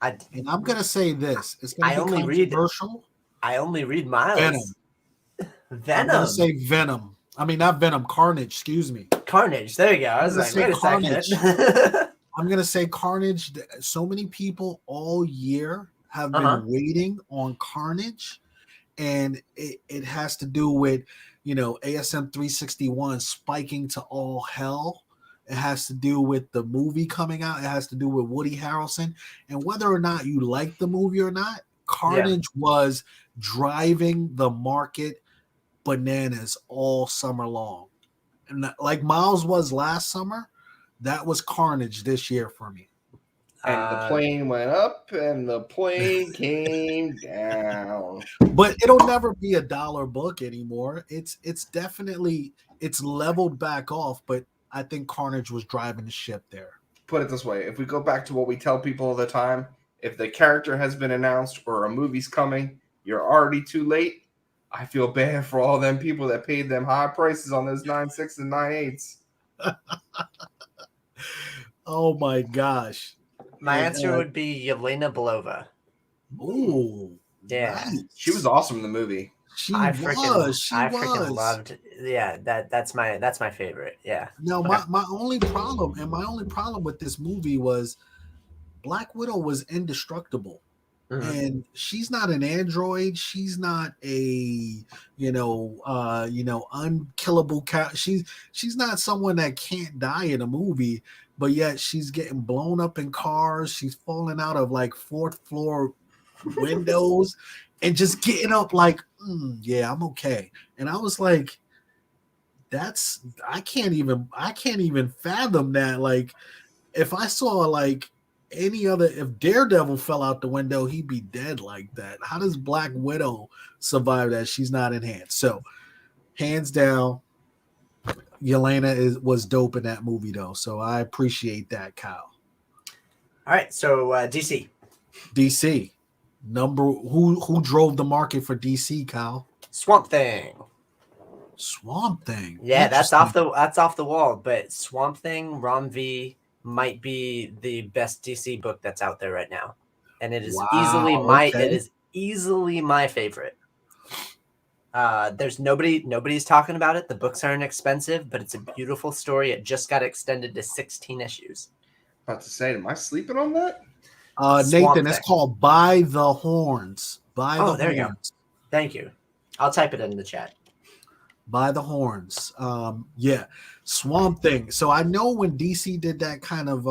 And I'm gonna say this. It's gonna I be only read- controversial. I only read Miles. Venom. I'm gonna say Venom. I mean, not Venom. Carnage. Excuse me. Carnage. There you go. I was gonna like, say wait a Carnage. second. I'm gonna say Carnage. So many people all year have been waiting on Carnage, and it has to do with ASM 361 spiking to all hell. It has to do with the movie coming out. It has to do with Woody Harrelson, and whether or not you like the movie or not, Carnage was driving the market bananas all summer long. And like Miles was last summer, that was Carnage this year for me. And the plane went up and the plane came down. But it'll never be $1 book anymore. It's definitely leveled back off, but I think Carnage was driving the ship there. Put it this way. If we go back to what we tell people all the time, if the character has been announced or a movie's coming, you're already too late. I feel bad for all them people that paid them high prices on those 9.6 and 9.8s. Oh my gosh. My And, answer would be Yelena Belova. Ooh, Yeah. nice. She was awesome in the movie. She freaking was. loved. Yeah, that's my favorite. Yeah. Now, Okay. my only problem with this movie was Black Widow was indestructible. Mhm. And she's not an android. She's not a unkillable cat. She's not someone that can't die in a movie, but yet she's getting blown up in cars. She's falling out of like fourth floor windows and just getting up like, yeah, I'm okay. And I was like, I can't even fathom that. Like, if I saw like if Daredevil fell out the window, he'd be dead like that. How does Black Widow survive that? She's not enhanced. So, hands down, Yelena was dope in that movie though. So I appreciate that, Kyle. All right, so DC. DC. Who drove the market for DC, Kyle? Swamp Thing. Swamp Thing. Yeah, that's off the wall, but Swamp Thing, Rom V might be the best DC book that's out there right now. And it is easily my favorite. There's nobody's talking about it. The books aren't expensive, but it's a beautiful story. It just got extended to 16 issues. About to say, am I sleeping on that? Nathan, it's called By the Horns. There you go. Thank you. I'll type it in the chat. By the Horns. Yeah. Swamp Thing. So I know when DC did that kind of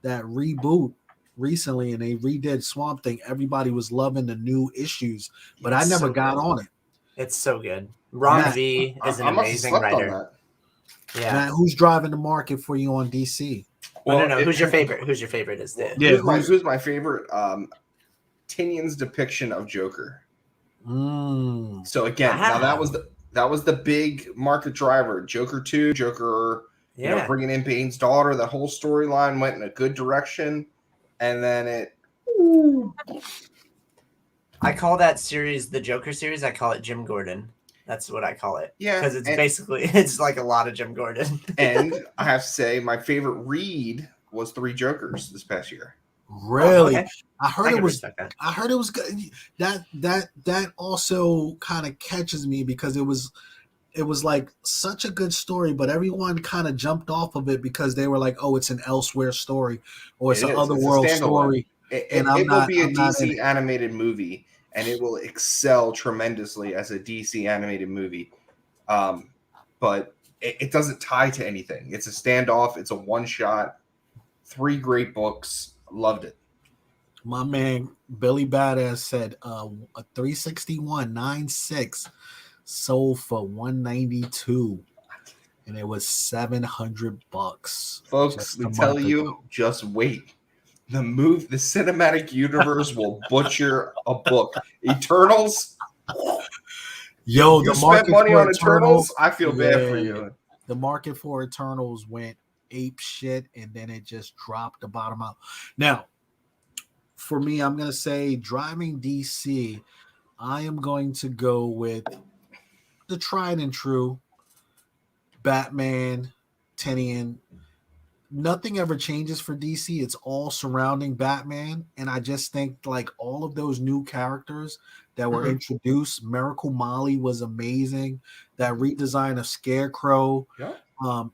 that reboot recently and they redid Swamp Thing, everybody was loving the new issues, but I never got on it. It's so good. Ron V is an amazing writer. Yeah. Matt, who's driving the market for you on DC? Well, no. Who's your favorite? Who's your favorite? Is the who's my favorite? Tynion's depiction of Joker. So again, now that was the big market driver. Joker 2, Joker, bringing in Bane's daughter. The whole storyline went in a good direction, and then I call that series the Joker series. I call it Jim Gordon. That's what I call it. Yeah, because it's like a lot of Jim Gordon. And I have to say, my favorite read was 3 Jokers this past year. Really? Okay. I heard it was good. That also kind of catches me because it was like such a good story, but everyone kind of jumped off of it because they were like, "Oh, it's an Elsewhere story, or it's an Otherworld story." It will be a DC animated movie, and it will excel tremendously as a DC animated movie. But it doesn't tie to anything. It's a standoff. It's a one shot. 3 great books. Loved it. My man Billy Badass said a 361.96 sold for $192, and it was $700. Folks, we tell you, just wait. The cinematic universe will butcher a book. Eternals. Yo, you spent money on Eternals. I feel bad for you. The market for Eternals went ape shit, and then it just dropped the bottom out. Now, for me, I'm going to say driving DC, I am going to go with the tried and true Batman, Tynion. Nothing ever changes for DC. It's all surrounding Batman. And I just think like all of those new characters that were introduced, Miracle Molly was amazing. That redesign of Scarecrow. Yeah.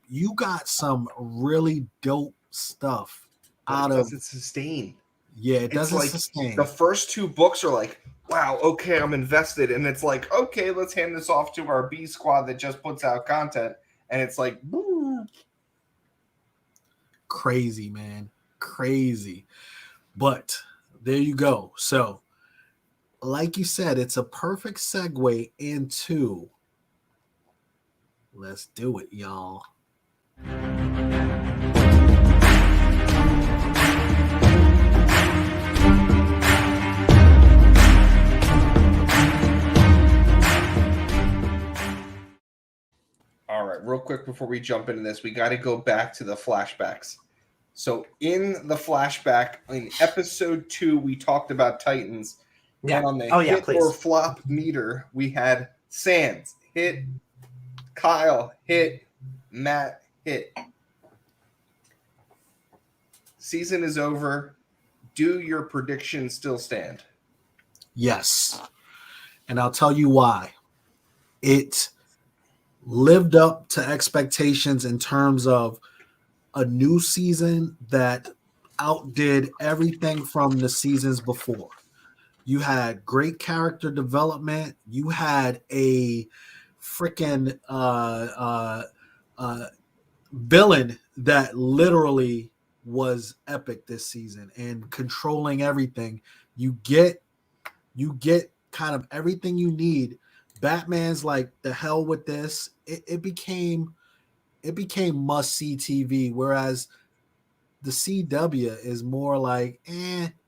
You got some really dope stuff out of it. Doesn't sustain. Yeah, it doesn't sustain. The first 2 books are like, wow, okay, I'm invested. And it's like, okay, let's hand this off to our B squad that just puts out content. And it's like, woo. Crazy, man. Crazy. But there you go. So, like you said, it's a perfect segue into let's do it, y'all. All right, real quick before we jump into this, we got to go back to the flashbacks. So in the flashback, in episode 2, we talked about Titans. Yeah. And on the hit or flop meter, we had Sands hit, Kyle hit, Matt hit. Season is over. Do your predictions still stand? Yes. And I'll tell you why. It lived up to expectations in terms of a new season that outdid everything from the seasons before. You had great character development. You had a freaking villain that literally was epic this season and controlling everything. You get kind of everything you need. Batman's like, the hell with this. It became must see TV, whereas the CW is more like,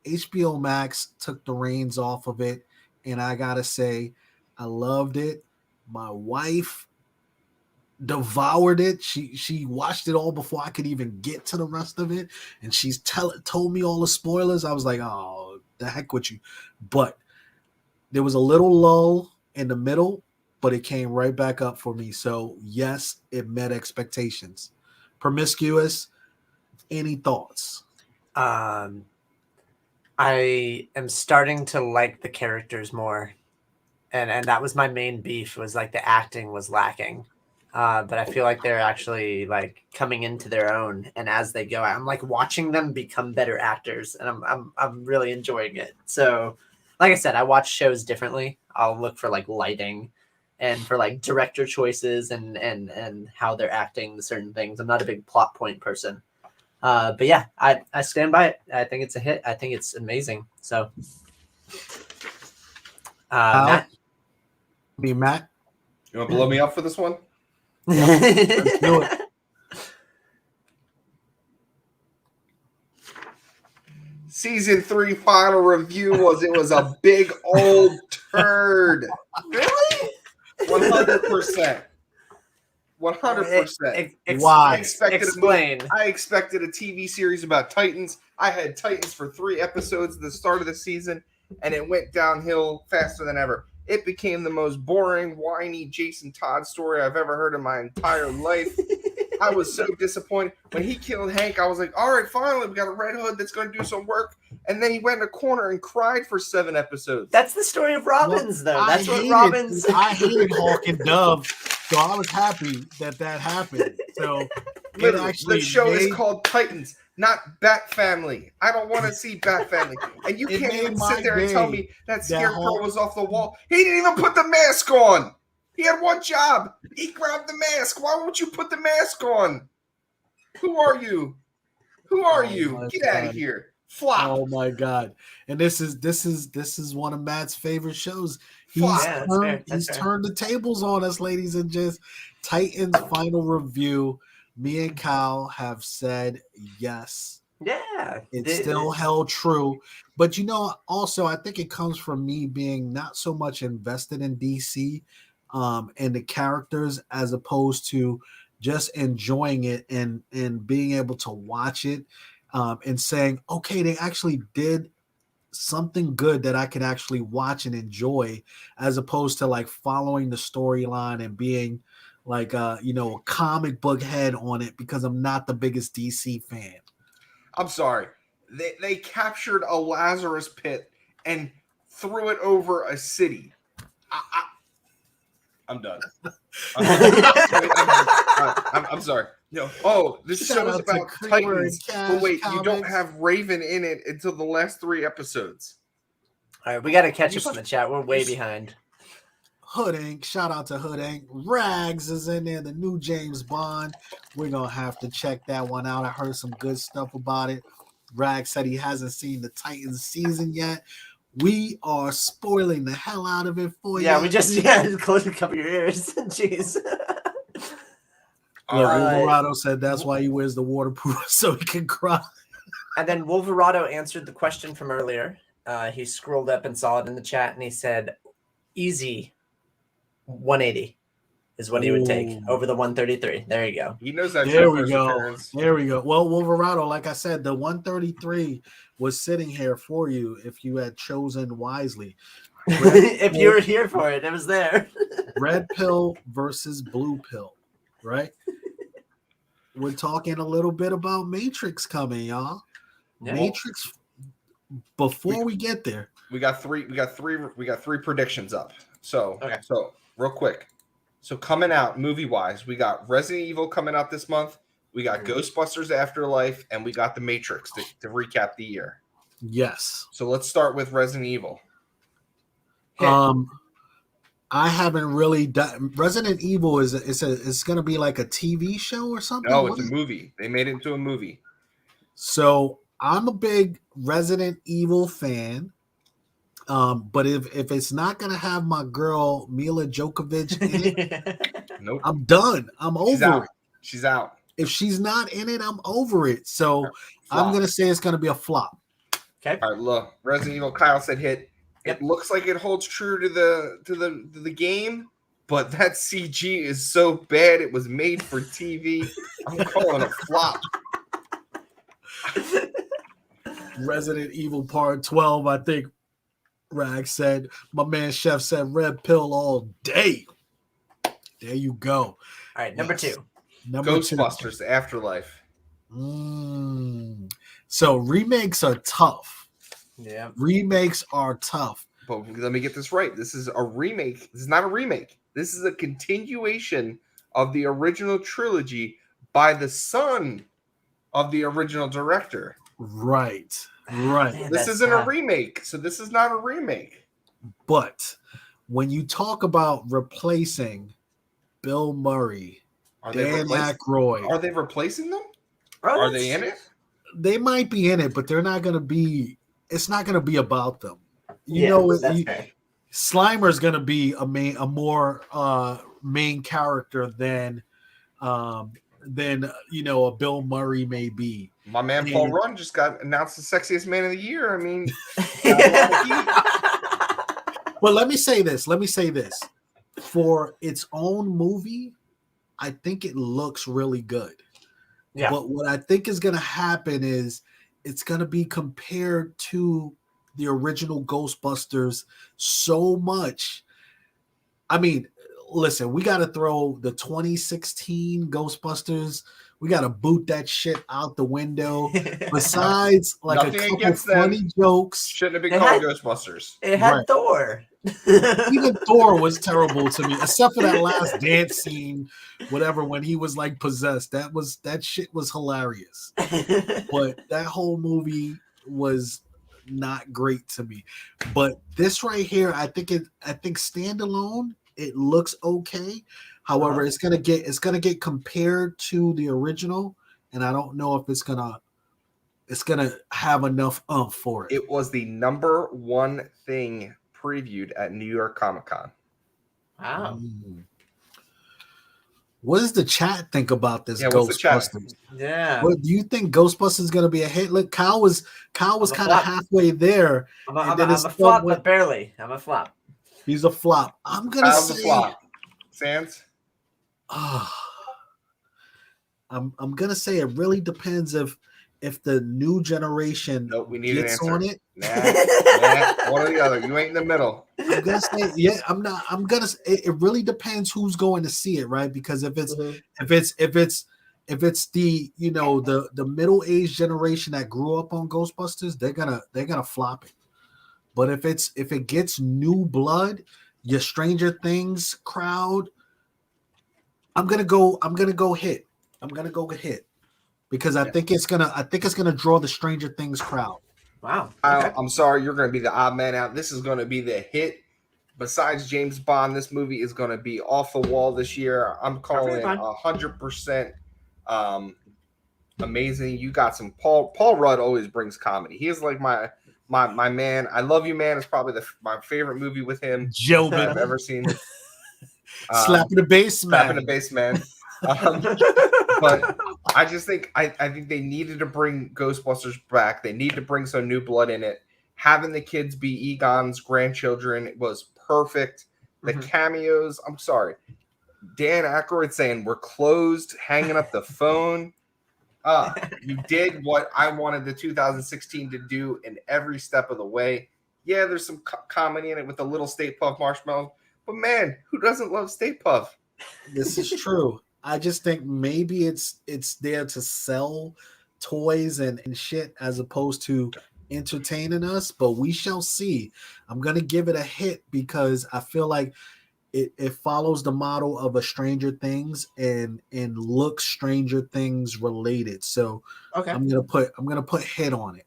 HBO Max took the reins off of it, and I gotta say, I loved it. My wife devoured it. She watched it all before I could even get to the rest of it, and she's told me all the spoilers. I was like, oh, the heck with you. But there was a little lull in the middle, but it came right back up for me. So yes, it met expectations. Promiscuous. Any thoughts? I am starting to like the characters more, and that was my main beef, was like the acting was lacking. But I feel like they're actually like coming into their own, and as they go, I'm like watching them become better actors, and I'm really enjoying it. So, like I said, I watch shows differently. I'll look for like lighting and for like director choices and how they're acting certain things. I'm not a big plot point person. But yeah, I stand by it. I think it's a hit. I think it's amazing. So, Matt? Matt? You want to blow me up for this one? Let's do it. Season 3 final review was a big old turd. Really? 100%. 100%. Why? Explain. I expected a TV series about Titans. I had Titans for 3 episodes at the start of the season, and it went downhill faster than ever. It became the most boring, whiny Jason Todd story I've ever heard in my entire life. I was so disappointed. When he killed Hank, I was like, all right, finally, we got a Red Hood that's going to do some work. And then he went in a corner and cried for 7 episodes. That's the story of Robin's, though. That's what Robin's... I hated Hawk and Dove, so I was happy that happened. So the show is called Titans, not Bat Family. I don't want to see Bat Family. And you can't even sit there and tell me that Scarecrow was off the wall. He didn't even put the mask on. He had one job. He grabbed the mask. Why won't you put the mask on? Who are you? Who are you? Get out of here. Flop. Oh my God. And this is one of Matt's favorite shows. He's turned the tables on us, ladies and gents. Titans final review. Me and Kyle have said yes. Yeah. It's still held true. But also I think it comes from me being not so much invested in DC and the characters, as opposed to just enjoying it and being able to watch it and saying, okay, they actually did something good that I can actually watch and enjoy, as opposed to like following the storyline and being like a comic book head on it, because I'm not the biggest DC fan. I'm sorry. They captured a Lazarus pit and threw it over a city. I'm done. I'm sorry. No. Oh, this show is about Titans. But wait, you don't have Raven in it until the last 3 episodes. All right, we got to catch up in the chat. We're way behind. Hood Inc. Shout out to Hood Inc. Rags is in there, the new James Bond. We're going to have to check that one out. I heard some good stuff about it. Rags said he hasn't seen the Titans season yet. We are spoiling the hell out of it for you. Yeah, we just close and cover your ears. Jeez. Wolverado said that's why he wears the waterproof so he can cry. And then Wolverado answered the question from earlier. He scrolled up and saw it in the chat, and he said, easy 180 is what he would take over the 133. There you go. He knows that. There we go. Well, Wolverado, like I said, the 133 was sitting here for you if you had chosen wisely. If you were here for it, it was there. Red pill versus blue pill, right? We're talking a little bit about Matrix coming, y'all. Yeah. Matrix. Before we get there, We got three predictions up. So Okay. so real quick. So coming out movie wise, we got Resident Evil coming out this month. We got Ghostbusters Afterlife, and we got The Matrix to recap the year. yes. So let's start with Resident Evil. Hit. I haven't really done. Resident Evil it's going to be like a TV show or something. No, it's a movie. They made it into a movie. So I'm a big Resident Evil fan. But if it's not gonna have my girl Mila Djokovic in it, Nope. I'm done. I'm over it. She's out. If she's not in it, I'm over it. So Flop. I'm gonna say it's gonna be a flop. Okay. All right, look. Resident Evil. Kyle said hit. Yep. It looks like it holds true to the game, but that CG is so bad it was made for TV. I'm calling a flop. Resident Evil Part 12, I think Rag said, my man Chef said red pill all day. There you go. All right, number two. Ghostbusters Afterlife. So remakes are tough. Yeah. Remakes are tough. But let me get this right. This is a remake. This is not a remake. This is a continuation of the original trilogy by the son of the original director. Right. Right. Man, This isn't a remake. So this is not a remake. But when you talk about replacing Bill Murray, Dan Aykroyd, Are they replacing them? Oh, Are they in it? they might be in it, but they're not going to be. It's not going to be about them. You Yeah, know, that's fair. Slimer's going to be a more main character than you know, a Bill Murray may be. My man Paul Rudd just got announced the sexiest man of the year. I mean, But let me say this. For its own movie, I think it looks really good. Yeah. But what I think is going to happen is it's going to be compared to the original Ghostbusters so much. I mean, listen, we got to throw the 2016 Ghostbusters. We got to boot that shit out the window. Besides, like Nothing a couple against them. funny jokes. shouldn't have been It called had- Ghostbusters. It had Right. Thor. Even Thor was terrible to me, except for that last dance scene, whatever, when he was like possessed. That shit was hilarious. But that whole movie was not great to me. But this right here, I think standalone, it looks okay. However, it's gonna get compared to the original, and I don't know if it's gonna have enough oomph for it. It was the number one thing previewed at New York Comic Con. Wow. What does the chat think about this Yeah, what's the chat? Ghostbusters? Yeah. What do you think Ghostbusters is going to be a hit? Look, Kyle was kind of flop. halfway there. I'm and a then his flop, thumb went- but barely. I'm a flop. He's a flop. I'm going to Kyle's a say flop. Sands? I'm going to say it really depends if the new generation Nope, we need an gets answer. on it. Nah, one or the other. You ain't in the middle. I'm gonna say, yeah, I'm not. I'm gonna. It really depends who's going to see it, right? Because if it's the the middle-aged generation that grew up on Ghostbusters, they're gonna flop it. But if it gets new blood, your Stranger Things crowd, I'm gonna go hit. I'm gonna go hit because I think it's gonna draw the Stranger Things crowd. Wow. I'm sorry, you're going to be the odd man out. This is going to be the hit. Besides James Bond, this movie is going to be off the wall this year. I'm calling it 100% amazing. You got some Paul Rudd always brings comedy. He is like my man. I Love You, Man is probably my favorite movie with him Jobin I've ever seen. slapping the bass man. Slapping the bass man. But I just think I think they needed to bring Ghostbusters back. They need to bring some new blood in it. Having the kids be Egon's grandchildren was perfect. The cameos, I'm sorry. Dan Aykroyd saying we're closed, hanging up the phone. You did what I wanted the 2016 to do in every step of the way. Yeah, there's some comedy in it with the little Stay Puft marshmallow. But man, who doesn't love Stay Puft? This is true. I just think maybe it's there to sell toys and shit as opposed to entertaining us, but we shall see. I'm gonna give it a hit because I feel like it follows the model of a Stranger Things and looks Stranger Things related. So Okay. I'm gonna put hit on it.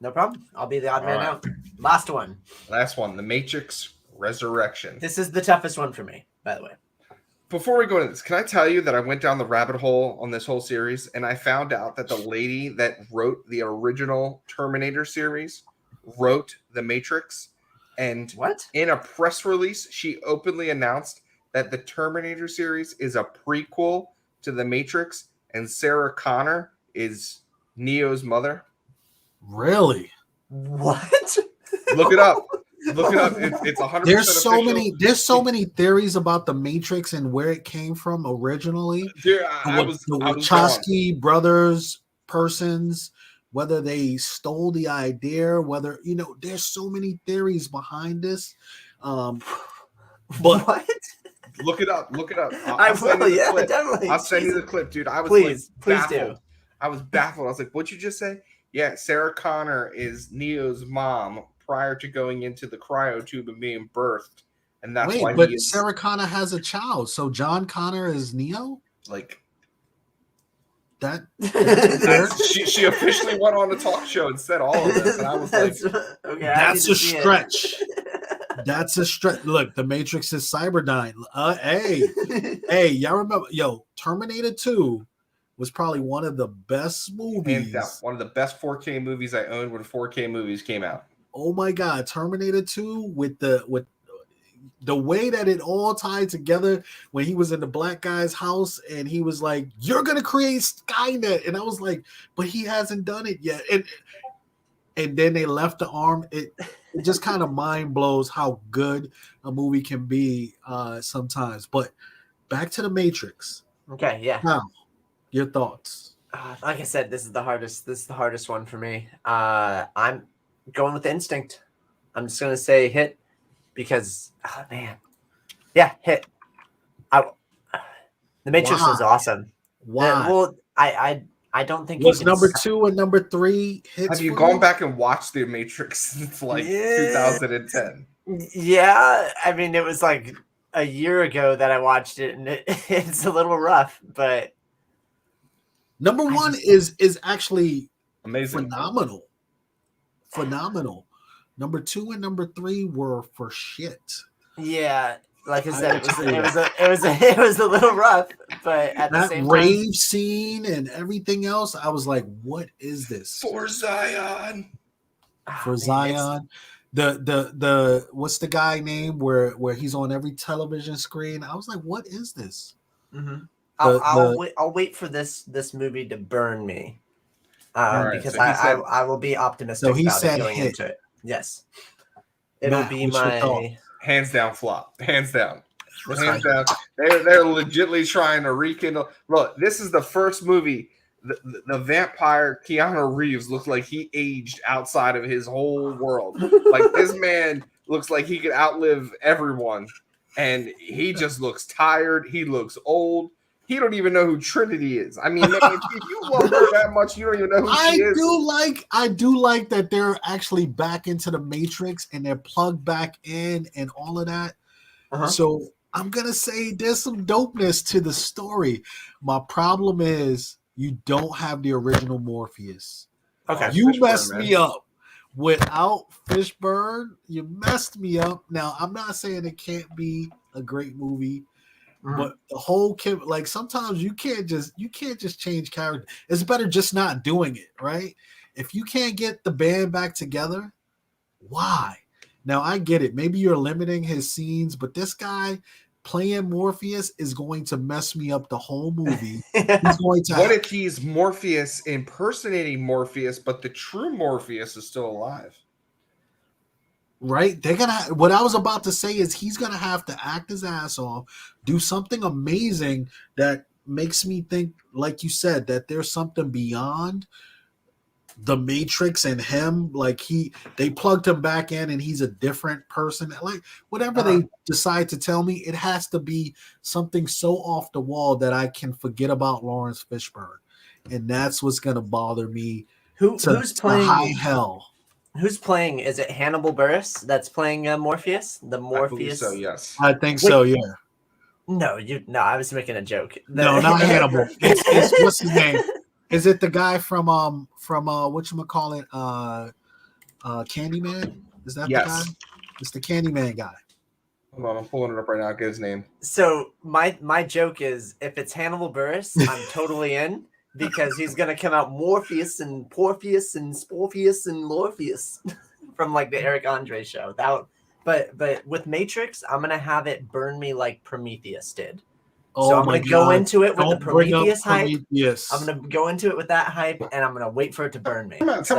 No problem. I'll be the odd man All right. out. Last one. Last one, The Matrix Resurrection. This is the toughest one for me, by the way. Before we go into this, can I tell you that I went down the rabbit hole on this whole series and I found out that the lady that wrote the original Terminator series wrote The Matrix. And What? in a press release, she openly announced that the Terminator series is a prequel to The Matrix and Sarah Connor is Neo's mother. Really? What? Look it up. Look it up. It's 100%. There's so many theories about the Matrix and where it came from originally. Dude, The Wachowski brothers persons, whether they stole the idea, whether there's so many theories behind this. But what? Look it up. Look it up. I will. Yeah, clip. definitely. I'll send you the clip, dude. I was please baffled. do. I was baffled. I was like, "What'd you just say?" Yeah, Sarah Connor is Neo's mom prior to going into the cryo tube and being birthed, and that's why. But Sarah Connor has a child, so John Connor is Neo. Like that. She officially went on a talk show and said all of this, and I was like, okay, "That's a stretch." That's a stretch. Look, the Matrix is Cyberdyne. Hey, y'all remember? Terminator 2 was probably one of the best movies. One of the best 4K movies I owned when 4K movies came out. Oh my God, Terminator 2 with the way that it all tied together when he was in the black guy's house and he was like, "You're gonna create Skynet," and I was like, "But he hasn't done it yet." And then they left the arm. It just kind of mind blows how good a movie can be sometimes. But back to the Matrix. Okay, yeah. Now, your thoughts? Like I said, this is the hardest one for me. I'm going with instinct. I'm just gonna say hit because yeah, hit. The Matrix was awesome. Why? Well, I don't think was number 2 and number 3 hits. Have you gone back and watched The Matrix since 2010? Yeah, I mean it was like a year ago that I watched it, and it's a little rough, but number 1 is actually amazing, phenomenal. Number 2 and number 3 were for shit. Yeah. Like I said, it was a little rough, but at the same time, rave scene and everything else, I was like, "What is this?" For Zion. The what's the guy name where he's on every television screen? I was like, "What is this?" Mm-hmm. I'll wait for this movie to burn me, because I will be optimistic. So he about said it going hit. into it. Yes, it'll be what's your thought? Hands down flop. Hands down. Hands down. They're legitimately trying to rekindle. Look, this is the first movie. The vampire Keanu Reeves looks like he aged outside of his whole world. Like this man looks like he could outlive everyone, and he just looks tired. He looks old. He don't even know who Trinity is. I mean, man, if you love her that much, you don't even know who she is. I do like that they're actually back into the Matrix and they're plugged back in and all of that. Uh-huh. So I'm gonna say there's some dopeness to the story. My problem is you don't have the original Morpheus. Okay, you messed me up. Without Fishburne, you messed me up. Now I'm not saying it can't be a great movie. But the whole like sometimes you can't just change character. It's better just not doing it, right? If you can't get the band back together, why? Now I get it. Maybe you're limiting his scenes, but this guy playing Morpheus is going to mess me up the whole movie. He's going to. What if he's Morpheus impersonating Morpheus, but the true Morpheus is still alive? Right? They're gonna. What I was about to say is he's gonna have to act his ass off, do something amazing that makes me think, like you said, that there's something beyond the Matrix and him. Like they plugged him back in, and he's a different person. Like whatever they decide to tell me, it has to be something so off the wall that I can forget about Lawrence Fishburne. and that's what's gonna bother me Who's to high playing? hell. Who's playing? Is it Hannibal Buress that's playing Morpheus? The I believe Morpheus. so, yes. I think so. Yeah. No, no. I was making a joke. No, not Hannibal. It's what's his name? Is it the guy from whatchamacallit, Candyman? Is that the guy? Yes. It's the Candyman guy. Hold on, I'm pulling it up right now. I'll get his name. So my joke is, if it's Hannibal Buress, I'm totally in, because he's gonna come out Morpheus and Porpheus and Sporpheus and Lorpheus from like the Eric Andre show. But with Matrix, I'm gonna have it burn me like Prometheus did. So I'm my gonna go God. into it with Don't the bring up Prometheus hype. Prometheus. I'm gonna go into it with that hype, and I'm gonna wait for it to burn me. Come on, what's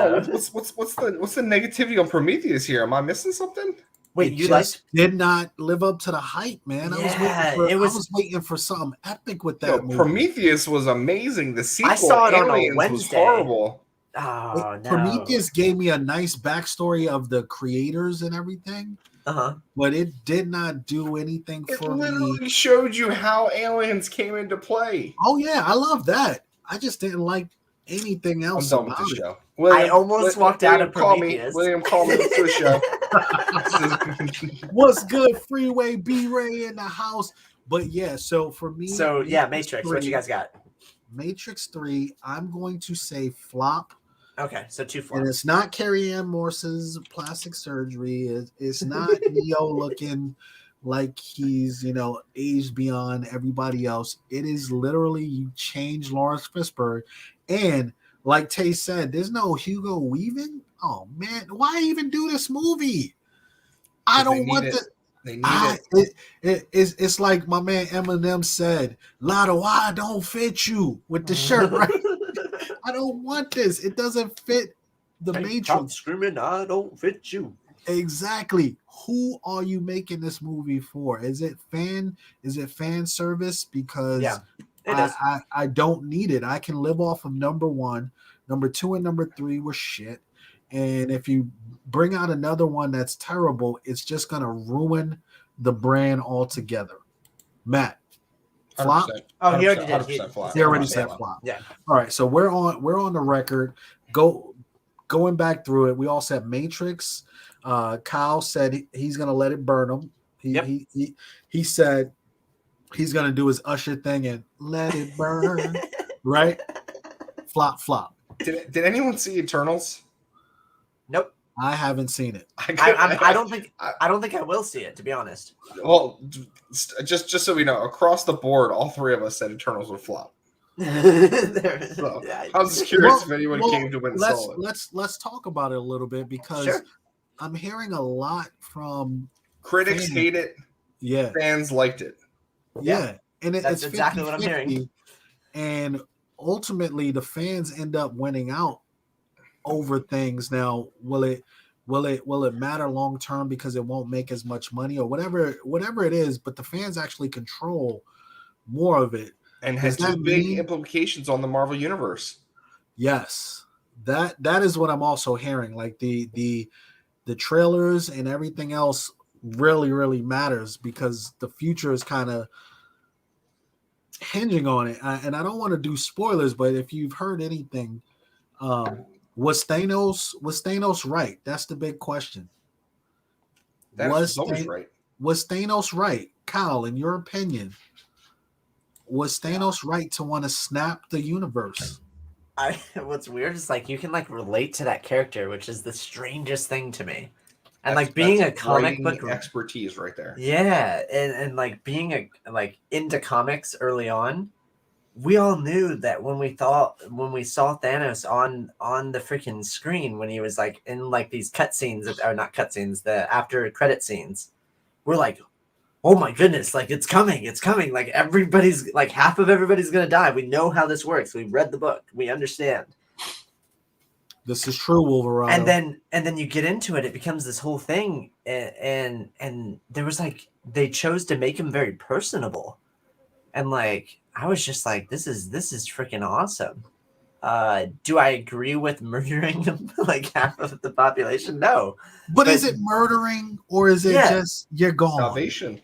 the negativity on Prometheus here? Am I missing something? Wait, It you just did not live up to the hype, man. Yeah, I was waiting for something epic with that movie. Prometheus was amazing. The sequel, I saw it on a Aliens, was Wednesday. horrible. Oh no! Prometheus gave me a nice backstory of the creators and everything, but it did not do anything It for me. literally showed you how aliens came into play. Oh yeah, I love that. I just didn't like anything I'm else done with about the it. show. I almost walked out of Prometheus. William, call me to the show. What's good, Freeway B-Ray in the house? But yeah, so for me, Matrix. What you guys got? Matrix 3, I'm going to say flop. Okay, so 2 flops. And it's not Carrie Ann Morse's plastic surgery. It's not Neo looking like he's, aged beyond everybody else. It is literally you change Lawrence Fishburne. And like Tay said, there's no Hugo Weaving. Oh, man. Why even do this movie? I don't want it. the... They need it. It's like my man Eminem said, Lotto, I don't fit you with the shirt, right? I don't want this. It doesn't fit the Matrix. Stop screaming, I don't fit you. Exactly. Who are you making this movie for? Is it fan service? Because I don't need it. I can live off of number 1. Number 2 and number 3 were shit. And if you bring out another one that's terrible, it's just gonna ruin the brand altogether. Matt, flop? Oh, he already did. He already said flop. Yeah. All right, so we're on the record. Going back through it, we all said Matrix. Kyle said he's gonna let it burn him. He said he's gonna do his Usher thing and let it burn. Right? Flop. Did anyone see Eternals? Nope. I haven't seen it. I don't think I will see it, to be honest. Well, just so we know, across the board, all 3 of us said Eternals would flop. So, I was just curious if anyone came to win solid. Let's talk about it a little bit, because I'm hearing a lot from critics hate it. Yeah, fans liked it. Yeah, and that's it's exactly what I'm hearing. And ultimately, the fans end up winning out over things. Now, will it matter long term because it won't make as much money or whatever it is? But the fans actually control more of it, and has 2 big implications on the Marvel universe. Yes, that is what I'm also hearing. Like the trailers and everything else really matters, because the future is kind of hinging on it. And I don't want to do spoilers, but if you've heard anything, was Thanos right? That's the big question. Was always right. Was Thanos right? Kyle, in your opinion, was Thanos right to want to snap the universe? What's weird is you can relate to that character, which is the strangest thing to me. And being a comic book expertise right there. Yeah, and being into comics early on, we all knew that when we saw Thanos on the freaking screen, when he was in these cutscenes, or not cutscenes, the after credit scenes, we're like, oh my goodness, it's coming. Everybody's half of everybody's gonna die. We know how this works. We read the book. We understand. This is true, Wolverine. And then you get into it, it becomes this whole thing, and there was they chose to make him very personable, and I was just this is freaking awesome. Do I agree with murdering half of the population? No. But is it murdering, or is it just you're gone? Salvation.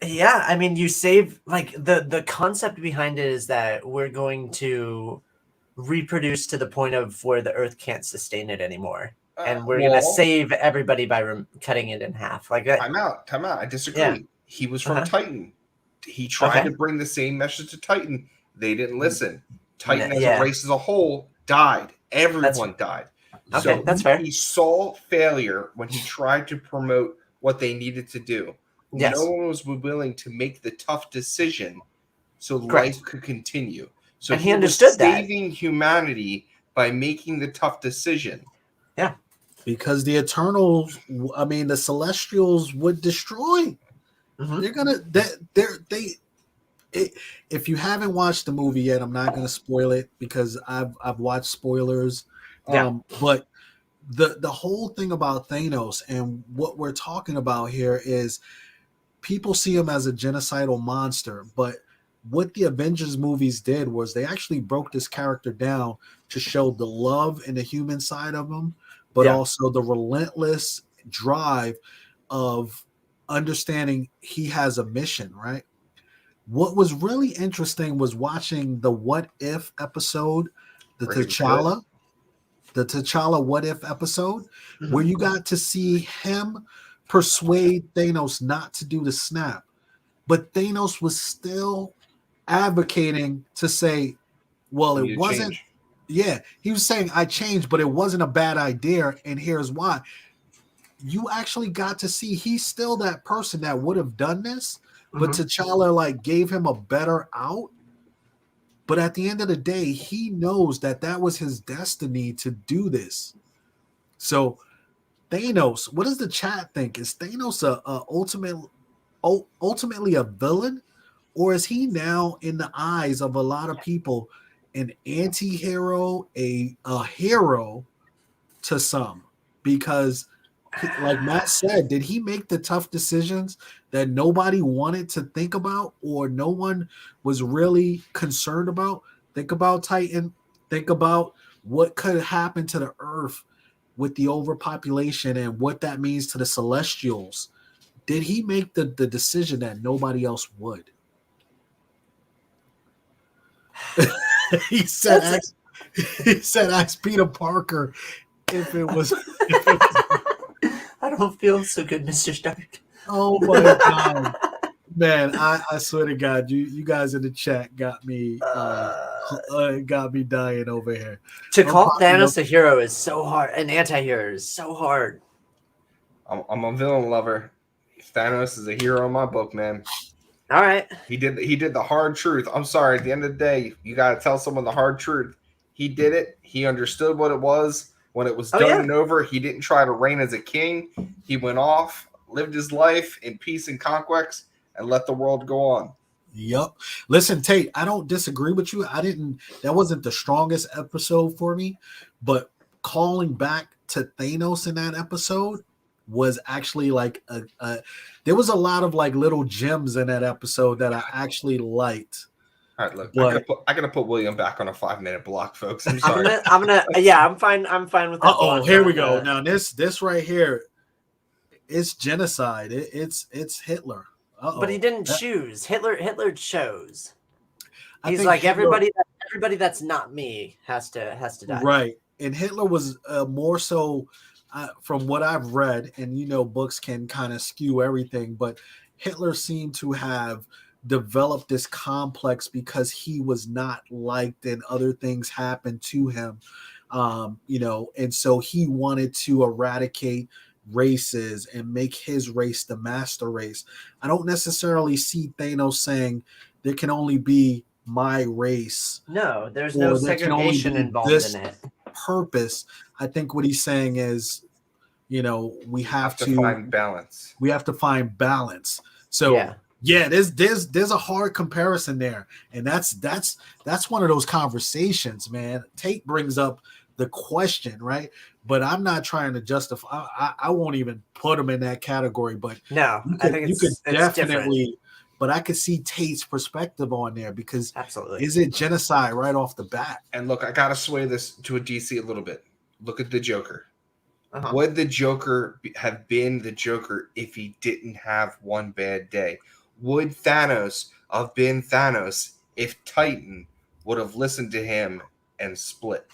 Yeah, I mean, you save the concept behind it is that we're going to reproduce to the point of where the Earth can't sustain it anymore, and we're Well, gonna save everybody by cutting it in half, like that. Time out. I disagree. Yeah. He was from Uh-huh. Titan. He tried Okay. to bring the same message to Titan. They didn't listen. Titan as Yeah. a race as a whole died. Everyone died. Okay, So that's fair. he saw failure when he tried to promote what they needed to do. Yes. No one was willing to make the tough decision so Correct. life could continue. So And he was understood that. saving humanity by making the tough decision. Yeah. Because the Eternals, I mean, the Celestials would destroy. Mhm. They're gonna if you haven't watched the movie yet, I'm not gonna spoil it because I've watched spoilers. Yeah. But the whole thing about Thanos and what we're talking about here is people see him as a genocidal monster, but what the Avengers movies did was they actually broke this character down to show the love and the human side of him, but also the relentless drive of understanding he has a mission, right? What was really interesting was watching the What If episode, the T'Challa What If episode, where you got to see him persuade Thanos not to do the snap. But Thanos was still advocating to say, well, it wasn't. Change. Yeah, he was saying, I changed, but it wasn't a bad idea. And here's why. You actually got to see he's still that person that would have done this, but T'Challa like gave him a better out. But at the end of the day, he knows that that was his destiny to do this. So Thanos, what does the chat think? Is Thanos ultimately a villain, or is he now, in the eyes of a lot of people, an anti-hero, a hero to some? Because like Matt said, did he make the tough decisions that nobody wanted to think about or no one was really concerned about? Think about Titan. Think about what could happen to the Earth with the overpopulation and what that means to the Celestials. Did he make the decision that nobody else would? He said, ask Peter Parker if it was. I don't feel so good, Mr. Stark. Oh my god, man! I swear to God, you guys in the chat got me dying over here. To call Thanos a hero is so hard. An anti-hero is so hard. I'm a villain lover. Thanos is a hero in my book, man. All right. He did the hard truth. I'm sorry. At the end of the day, you got to tell someone the hard truth. He did it. He understood what it was. When it was done and over, he didn't try to reign as a king. He went off, lived his life in peace and conquest, and let the world go on. Yep. Listen, Tate, I don't disagree with you. That wasn't the strongest episode for me, but calling back to Thanos in that episode was actually like there was a lot of like little gems in that episode that I actually liked. All right, look, I gotta put William back on a 5-minute block, folks. I'm sorry. I'm fine. I'm fine with that. Oh, here we go. Now this right here, it's genocide. It's Hitler. But he didn't choose. Hitler chose. He's like Hitler, everybody that's not me has to die. Right, and Hitler was more so. From what I've read, and books can kind of skew everything, but Hitler seemed to have developed this complex because he was not liked and other things happened to him, and so he wanted to eradicate races and make his race the master race. I don't necessarily see Thanos saying there can only be my race. No, there's no segregation involved in it. Purpose. I think what he's saying is, we have to find balance. We have to find balance. So yeah, there's a hard comparison there, and that's one of those conversations, man. Tate brings up the question, right? But I'm not trying to justify. I won't even put him in that category. But no, I think you could definitely. Different. But I could see Tate's perspective on there because absolutely, is it genocide right off the bat? And look, I gotta sway this to a DC a little bit. Look at the Joker. Would the Joker have been the Joker if he didn't have one bad day? Would Thanos have been Thanos if Titan would have listened to him and split.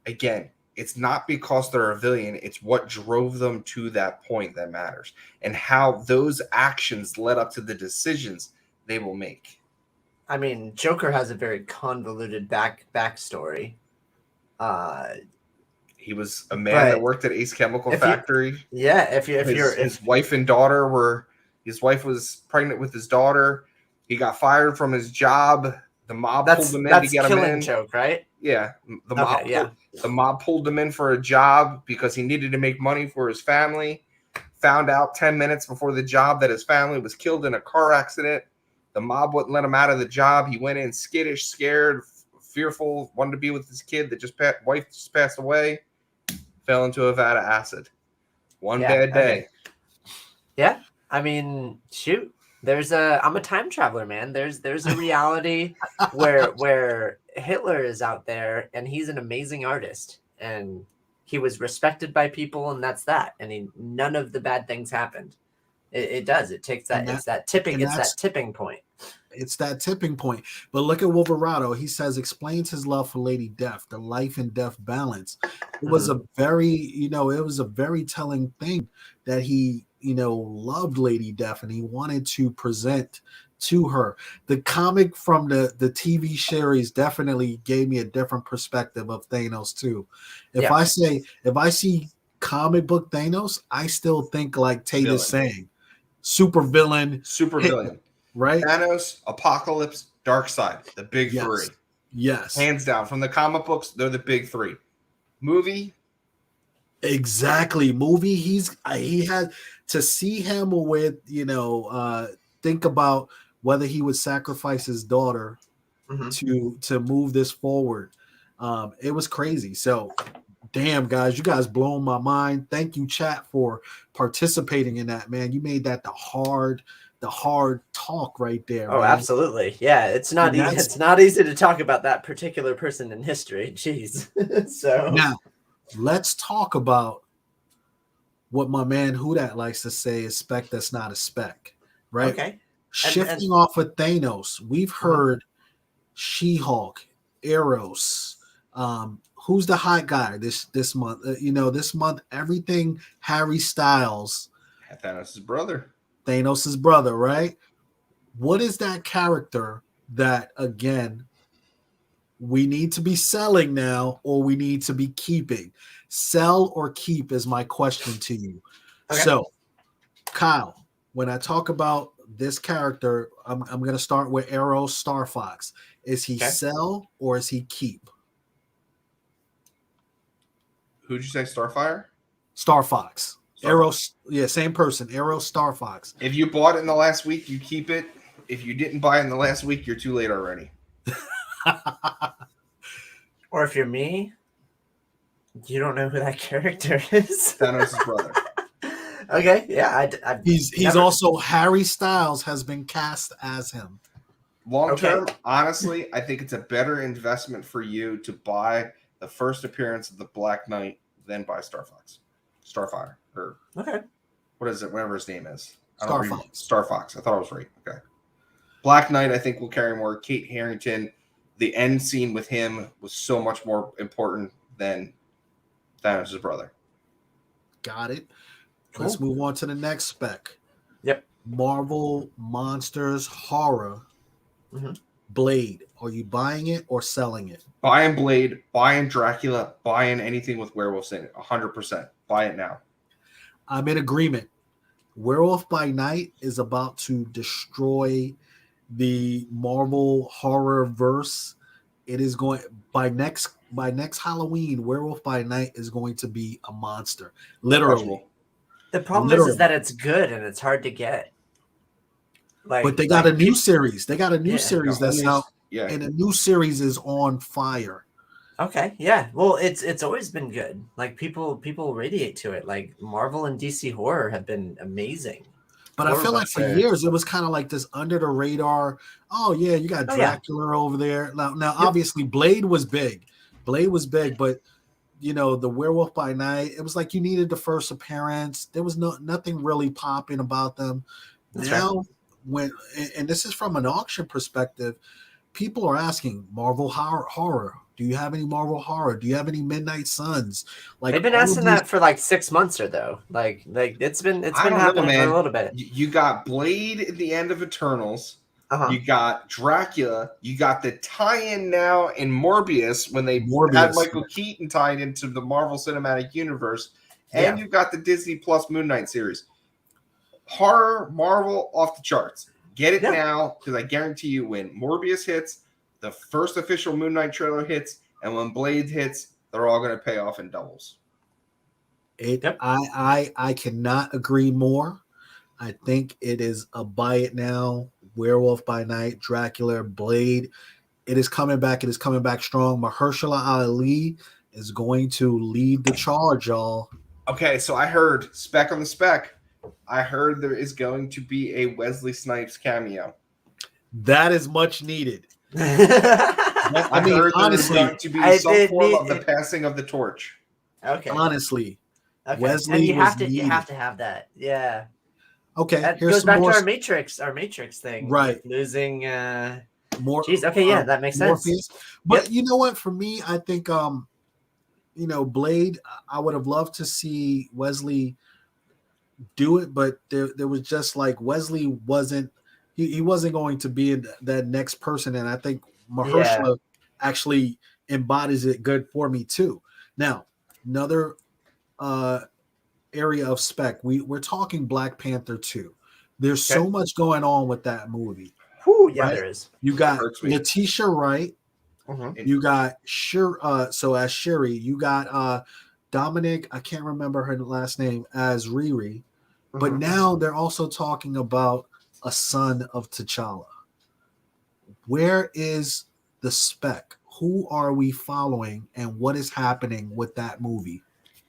Again, it's not because they're a villain, it's what drove them to that point that matters, and how those actions led up to the decisions they will make. I mean, Joker has a very convoluted backstory. He was a man that But worked at Ace Chemical if Factory. his Wife and daughter were, his wife was pregnant with his daughter. He got fired from his job. The mob pulled him in to get him in. Killing Joke, right? Yeah, Okay, the mob pulled him in for a job because he needed to make money for his family. Found out 10 minutes before the job that his family was killed in a car accident. The mob wouldn't let him out of the job. He went in skittish, scared, fearful, wanted to be with his kid that wife just passed away. Fell into a vat of acid. One bad day. Okay. Yeah, I mean, shoot. I'm a time traveler, man. There's a reality where Hitler is out there and he's an amazing artist and he was respected by people and that's that. And none of the bad things happened. It does. It takes that. It's that tipping point. It's that tipping point. But look at Wolverado. He says, explains his love for Lady Death, the life and death balance. It was a very telling thing that he, loved Lady Death and he wanted to present to her. The comic from the TV series definitely gave me a different perspective of Thanos too. If I see comic book Thanos, I still think like Tate is saying, super villain. Right? Thanos, Apocalypse, Darkseid, the big three. Yes. Hands down. From the comic books, they're the big three. Movie? Exactly. Movie, he had to see him with, think about whether he would sacrifice his daughter to move this forward. It was crazy. So damn, guys, you guys blowing my mind. Thank you, chat, for participating in that, man. You made that the hard talk right there. Oh, man. Absolutely. Yeah, it's not easy to talk about that particular person in history. Jeez. So now let's talk about what my man Hudat likes to say is spec that's not a spec, right? Okay. Shifting off of Thanos, we've heard She-Hulk, Eros. Who's the hot guy this month? This month everything Harry Styles, Thanos' brother. Thanos' brother, right? What is that character that, again, we need to be selling now or we need to be keeping? Sell or keep is my question to you. Okay. So, Kyle, when I talk about this character, I'm going to start with Arrow Star Fox. Is he sell or is he keep? Who'd you say, Starfire? Star Fox. Arrow, same person. Arrow Star Fox. If you bought it in the last week, you keep it. If you didn't buy it in the last week, you're too late already. Or if you're me, you don't know who that character is. Thanos' brother. Okay, yeah. He's also Harry Styles has been cast as him. Long term, honestly, I think it's a better investment for you to buy the first appearance of the Black Knight than buy Starfire. Or what is it? Whatever his name is. Star Fox. Star Fox. I thought I was right. Okay. Black Knight, I think, will carry more. Kate Harington, the end scene with him was so much more important than Thanos' brother. Got it. Cool. Let's move on to the next spec. Yep. Marvel Monsters Horror. Blade. Are you buying it or selling it? Buying Blade, buying Dracula, buying anything with werewolves in it. 100%. Buy it now. I'm in agreement. Werewolf by Night is about to destroy the Marvel horror verse. It is going by next Halloween. Werewolf by Night is going to be a monster, literally. The problem is that it's good and it's hard to get. But they got a new series. They got a new series that's out, and the new series is on fire. Okay, yeah. Well, it's always been good. Like people radiate to it. Like Marvel and DC horror have been amazing. But I feel like for years it was kind of like this under the radar. Oh yeah, you got Dracula over there. Now obviously Blade was big. But the Werewolf by Night, it was like you needed the first appearance. There was nothing really popping about them. And this is from an auction perspective, people are asking Marvel horror. Do you have any Marvel Horror? Do you have any Midnight Suns? Like They've been all of asking these- that for like 6 months or though. Like it's been I don't know, happening man. for a little bit. You got Blade at the end of Eternals. Uh-huh. You got Dracula. You got the tie-in now in Morbius when they Morbius, had Michael Keaton tied into the Marvel Cinematic Universe, and Yeah. you've got the Disney Plus Moon Knight series. Horror, Marvel, off the charts. Get it now, because I guarantee you, when Morbius hits, the first official Moon Knight trailer hits, and when Blade hits, they're all going to pay off in doubles. I cannot agree more. I think it is a buy it now. Werewolf by Night, Dracula, Blade. It is coming back. It is coming back strong. Mahershala Ali is going to lead the charge, y'all. Okay, so I heard spec on the spec. I heard there is going to be a Wesley Snipes cameo. That is much needed. I mean, heard honestly, there's going to be some form of the passing of the torch. Okay. Honestly, Okay. Wesley and you have was to have that. Yeah. okay. That Here's goes some back more, to our Matrix thing. Right. Losing more. Jeez, okay, yeah, that makes sense. Morpheus. But you know what? For me, I think Blade, I would have loved to see Wesley do it, but there was just like Wesley wasn't he wasn't going to be that next person, and I think Mahershala actually embodies it good for me too. Now, another area of spec, we're talking Black Panther 2. There's so much going on with that movie. Whew, yeah, right? there is. You got Letitia Wright. Mm-hmm. You got so as Shuri, you got Dominic, I can't remember her last name, as Riri. But now they're also talking about a son of T'Challa. Where is the spec? Who are we following, and what is happening with that movie?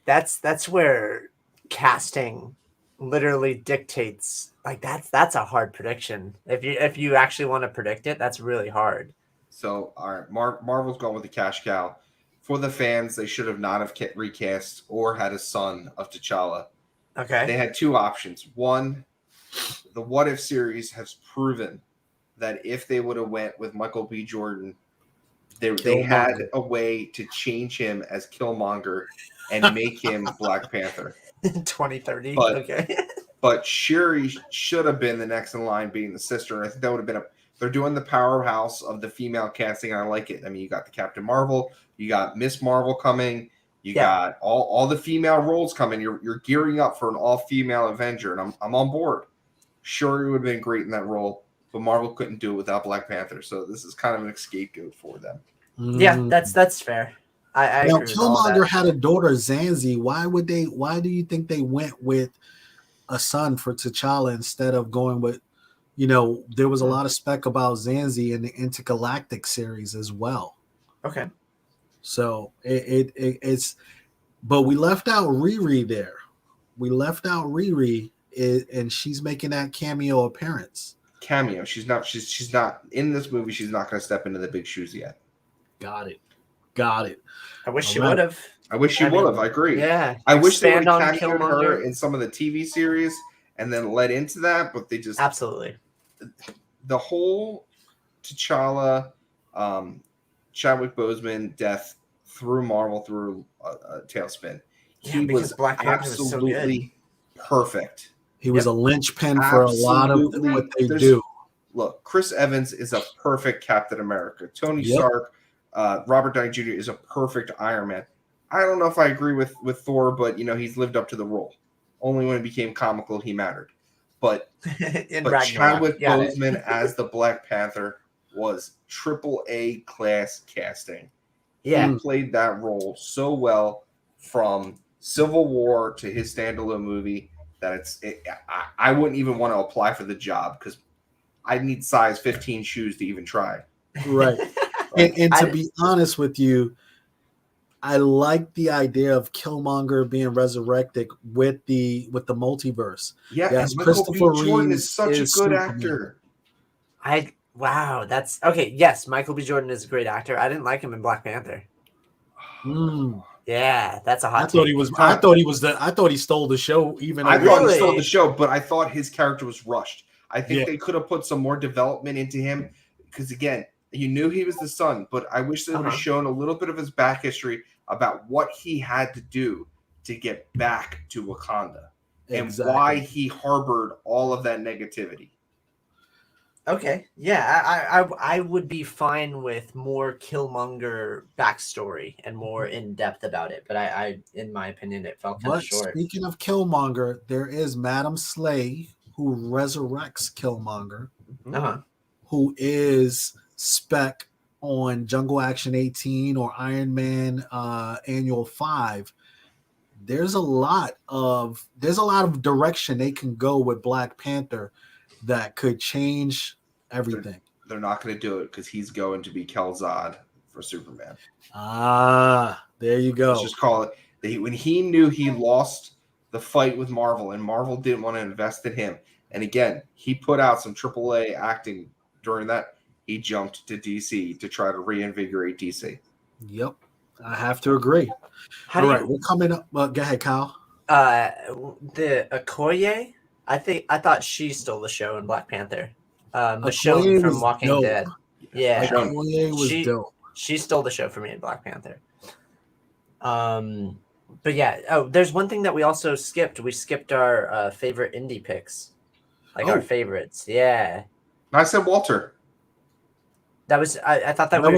That's where casting literally dictates. Like that's a hard prediction. If you actually want to predict it, that's really hard. So, all right, Marvel's gone with the cash cow. For the fans, they should have not have recast or had a son of T'Challa. Okay. They had two options. One, the What If series has proven that if they would have went with Michael B. Jordan, they had a way to change him as Killmonger and make him Black Panther. 2030. But, okay. But Shuri should have been the next in line, being the sister. I think that would have been they're doing the powerhouse of the female casting. And I like it. I mean, you got the Captain Marvel, you got Miss Marvel coming, you got all the female roles coming. You're gearing up for an all-female Avenger, and I'm on board. Shuri would have been great in that role, but Marvel couldn't do it without Black Panther. So this is kind of an scapegoat for them. Yeah, that's fair. I now, agree with all Killmonger that. had a daughter, Zanzi. Why do you think they went with a son for T'Challa instead of going with, there was a lot of spec about Zanzi in the Intergalactic series as well. Okay. So it's, but we left out Riri there. We left out Riri, and she's making that cameo appearance. Cameo. She's not in this movie. She's not going to step into the big shoes yet. Got it. I wish she would have. I wish she would have. I agree. Yeah. I wish they would Expand have on cameoed her Killmonger. in some of the TV series and then led into that, but they just Absolutely. The whole T'Challa, Chadwick Boseman death threw Marvel through a tailspin. He was Black Panther was so absolutely perfect. He was a linchpin for a lot of what they do. Look, Chris Evans is a perfect Captain America. Tony Stark, Robert Downey Jr. is a perfect Iron Man. I don't know if I agree with Thor, but he's lived up to the role. Only when it became comical he mattered. But Chadwick Boseman as the Black Panther was AAA class casting. Yeah. He played that role so well from Civil War to his standalone movie that I wouldn't even want to apply for the job because I need size 15 shoes to even try. Right. and to be honest with you, I like the idea of Killmonger being resurrected with the multiverse. Yeah, yes, Michael B. Jordan is such a good actor. Wow, that's okay. Yes, Michael B. Jordan is a great actor. I didn't like him in Black Panther. Yeah, that's a hot. I thought he stole the show. I thought he stole the show, but I thought his character was rushed. I think they could have put some more development into him because again, You knew he was the son, but I wish they would have shown a little bit of his back history about what he had to do to get back to Wakanda and why he harbored all of that negativity. Okay, yeah, I would be fine with more Killmonger backstory and more in depth about it, but I in my opinion, it felt kind of short. Speaking of Killmonger, there is Madam Slay who resurrects Killmonger, who is Spec on Jungle Action 18 or Iron Man Annual 5. There's a lot of direction they can go with Black Panther that could change everything. They're not going to do it because he's going to be Kel-Zod for Superman. There you go. Let's just call it. When he knew he lost the fight with Marvel and Marvel didn't want to invest in him, and again, he put out some AAA acting during that, he jumped to DC to try to reinvigorate DC. Yep. I have to agree. All right, we're coming up. Go ahead, Kyle. The Okoye, I thought she stole the show in Black Panther. Michonne from Walking Dead. Yeah, Okoye was dope. She stole the show for me in Black Panther. But yeah, there's one thing that we also skipped. We skipped our favorite indie picks, our favorites. Yeah, I said Walter. That was I thought that that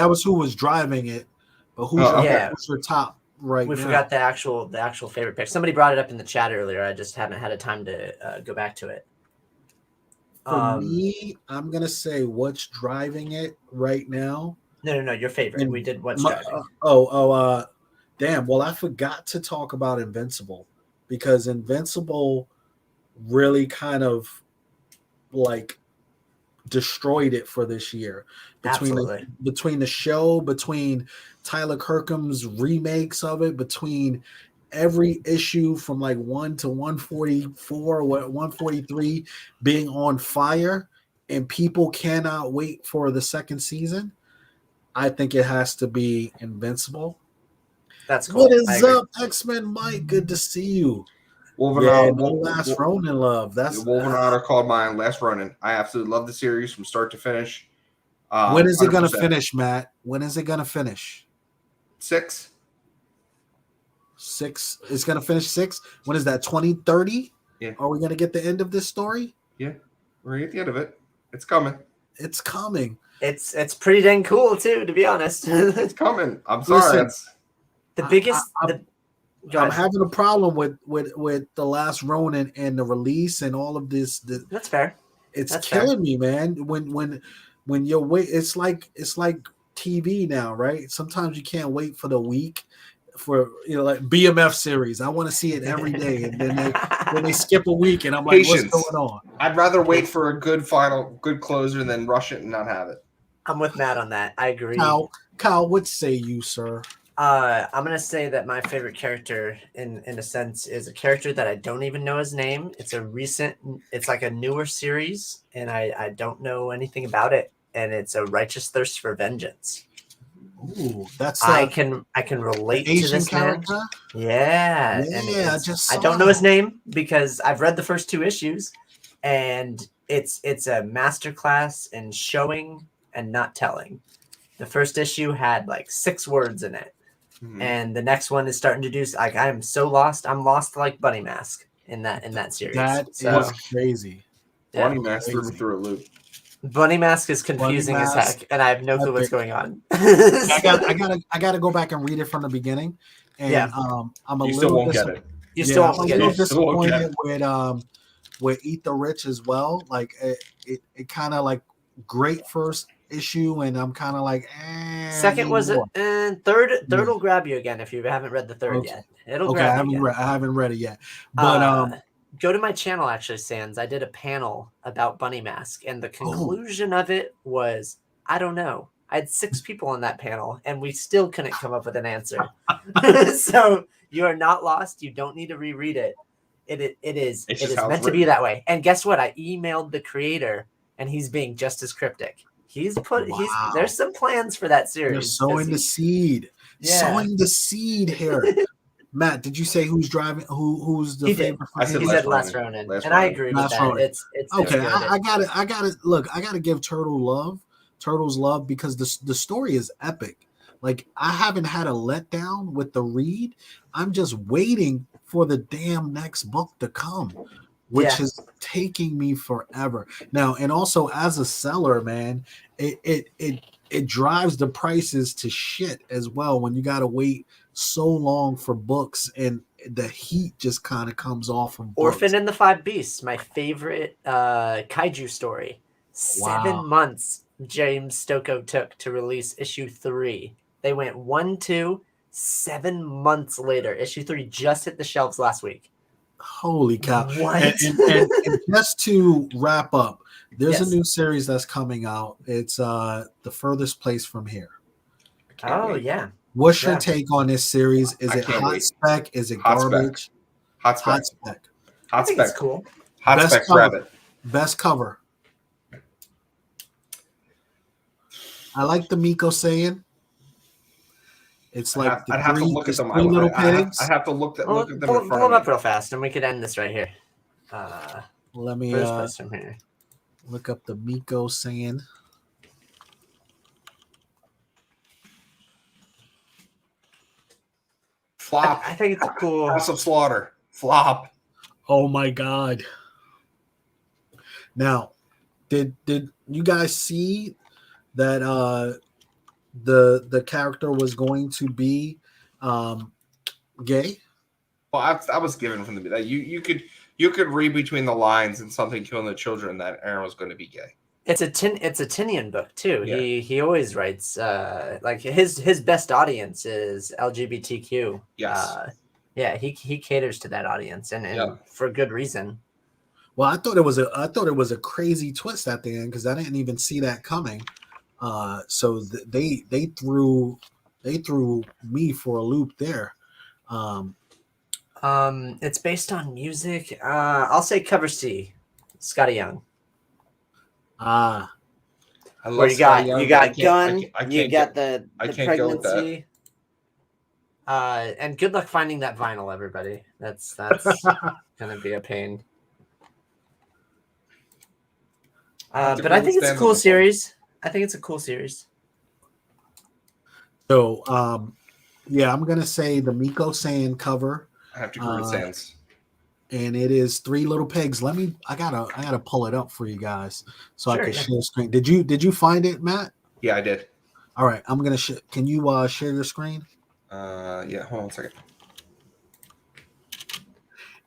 was who was driving it. But who's your top right now? We forgot the actual favorite pick. Somebody brought it up in the chat earlier. I just haven't had a time to go back to it. For me, I'm gonna say what's driving it right now. No, your favorite. And we did what's driving. Damn. Well, I forgot to talk about Invincible because Invincible really kind of destroyed it for this year. Between the show, between Tyler Kirkham's remakes of it, between every issue from 1 to 144 or 143 being on fire, and people cannot wait for the second season, I think it has to be Invincible. That's cool. What is up, X-Men Mike? Good to see you. Last Ronin love. That's Wolverine called mine Last Ronin. I absolutely love the series from start to finish. When is it going to finish, Matt? When is it going to finish? 6. It's going to finish 6. When is that? 2030? Yeah. Are we going to get the end of this story? Yeah, we're going to get the end of it. It's coming. It's coming. It's pretty dang cool too, to be honest. It's coming. I'm sorry. Listen, the biggest. I'm having a problem with the Last Ronin and the release and all of this. That's fair. It's killing me, man. When you're it's like TV now, right? Sometimes you can't wait for the week for BMF series. I want to see it every day, and then they skip a week, and I'm like, Patience. what's going on? I'd rather wait for a good closer than rush it and not have it. I'm with Matt on that. I agree. Kyle, what say you, sir? I'm gonna say that my favorite character, in a sense, is a character that I don't even know his name. It's like a newer series, and I don't know anything about it. And it's a Righteous Thirst for Vengeance. Ooh, that's I can relate to this character. Man. Yeah, yeah. I don't know his name because I've read the first 2 issues, and it's a masterclass in showing and not telling. The first issue had 6 words in it. Mm-hmm. And the next one is starting to do I am so lost. I'm lost like Bunny Mask in that series. That is crazy. Yeah. Bunny Mask threw me through a loop. Bunny Mask is confusing as heck, and I have no clue what's going on. I gotta go back and read it from the beginning. And I'm a little disappointed with Eat the Rich as well. It kind of great first issue, and I'm kind of second was it, and third will grab you again if you haven't read the third yet. It'll grab you. I haven't read it yet, but go to my channel actually, Sans. I did a panel about Bunny Mask, and the conclusion of it was I don't know. I had 6 people on that panel, and we still couldn't come up with an answer. So you are not lost. You don't need to reread it. It is meant to be that way. And guess what? I emailed the creator, and he's being just as cryptic. There's some plans for that series. They're sowing the seed. Yeah. Sowing the seed here. Matt, did you say who's driving? Who's the favorite? He said Last Ronin, and I agree with that. It's okay. I got to look. I got to give Turtle love Turtles Love, because the story is epic. Like, I haven't had a letdown with the read. I'm just waiting for the damn next book to come, which Yeah. is taking me forever now. And also, as a seller, man, it drives the prices to shit as well when you got to wait so long for books, and the heat just kind of comes off of books. Orphan and the Five Beasts, my favorite kaiju story. 7 Wow. months James Stocco took to release issue 3. They went 1, 2, 7 months later. Issue 3 just hit the shelves last week. Holy cow. What? And just to wrap up, there's Yes. a new series that's coming out. It's The Furthest Place from Here. Oh, wait. yeah. What's your Yeah. take on this series? Is I it can't hot wait. spec? Is it Hot spec. garbage? Hot spec. Hot spec. I Hot think spec. it's cool. Hot Best spec cover. rabbit. Best cover. I like the Miko saying. It's like I'd have to look at them. three little pigs. I have to look at Well, them pull in front them of up me. real fast, and we could end this right here. Let me First place from here. look up the Miko saying. Flop. I think it's cool. House of Slaughter. Flop. Oh my god. Now, did you guys see that the character was going to be gay? Well, I was given from the that you could read between the lines and something killing the children that Aaron was going to be gay. It's a Tinian book too. Yeah. He always writes like his best audience is LGBTQ. Yes. Yeah, he caters to that audience, and Yeah. for good reason. Well, I thought it was a crazy twist at the end because I didn't even see that coming. So they threw me for a loop there. It's based on music. I'll say cover C, Scotty Young. Ah, I love Where you Scotty got Young, you but I got can't- gun, I can't you got get- the can't go with that. pregnancy. And good luck finding that vinyl, everybody. That's gonna be a pain. have to But I read think the it's a stands cool on this one. series. I think it's a cool series. so yeah, I'm gonna say the Miko saying cover. I have to agree with Sans. And it is Three Little Pigs. I gotta pull it up for you guys so Sure, I can yeah. share screen. Did you find it, Matt? Yeah, I did. All right, I'm gonna can you share your screen? Yeah, hold on a second.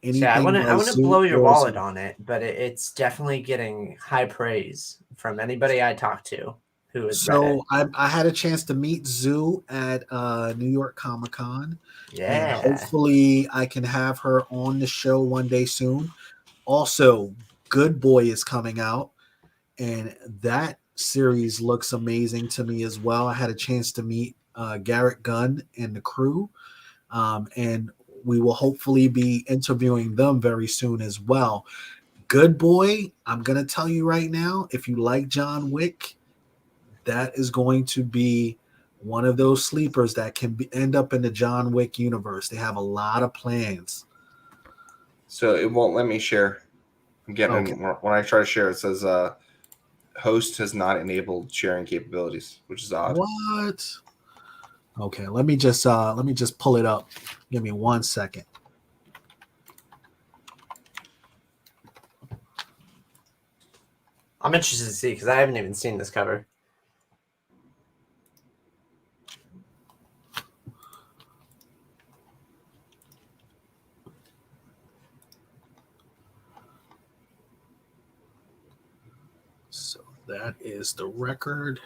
Yeah, I Anything want by to Zoo blow your or wallet some- on it, but it's definitely getting high praise from anybody I talk to who has read it. So I had a chance to meet Zoo at New York Comic Con. Yeah. And hopefully I can have her on the show one day soon. Also, Good Boy is coming out, and that series looks amazing to me as well. I had a chance to meet Garrett Gunn and the crew, and we will hopefully be interviewing them very soon as well. Good Boy, I'm going to tell you right now, if you like John Wick, that is going to be one of those sleepers that can end up in the John Wick universe. They have a lot of plans. So it won't let me share. I'm getting when I try to share, it says host has not enabled sharing capabilities, which is odd. What? Okay, let me just pull it up. Give me 1 second. I'm interested to see because I haven't even seen this cover. So that is the record.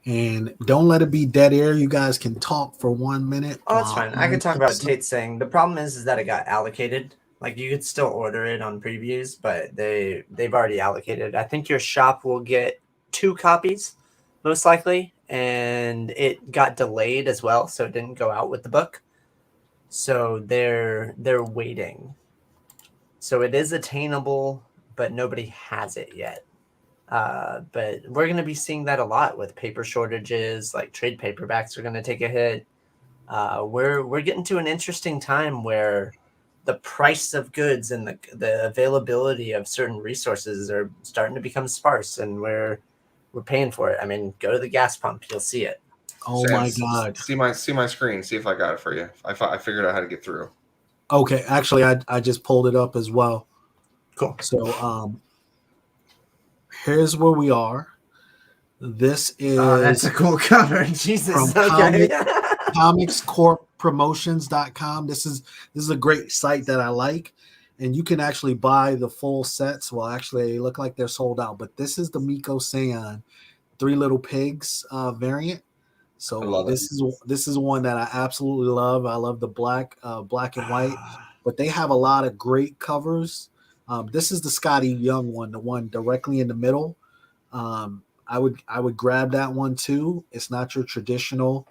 And don't let it be dead air. You guys can talk for 1 minute. Oh, that's fine. I could talk about Tate saying the problem is that it got allocated. Like you could still order it on previews, but they've already allocated. I think your shop will get 2 copies, most likely, and it got delayed as well, so it didn't go out with the book. So they're waiting. So it is attainable, but nobody has it yet. But we're going to be seeing that a lot with paper shortages. Like trade paperbacks are going to take a hit. We're getting to an interesting time where the price of goods and the availability of certain resources are starting to become sparse, and we're paying for it. I mean, go to the gas pump, you'll see it. Oh Sam, my God. See my screen. See if I got it for you. I figured out how to get through. Okay, actually, I just pulled it up as well. Cool. So here's where we are. This is that's a cool cover. Jesus. from Okay. comicscorppromotions.com. This is a great site that I like, and you can actually buy the full sets. Well, actually, they look like they're sold out, but this is the Miko San Three Little Pigs variant. So this is one that I absolutely love. I love the black and white, but they have a lot of great covers. This is the Scotty Young one, the one directly in the middle. I would grab that one too. It's not your traditional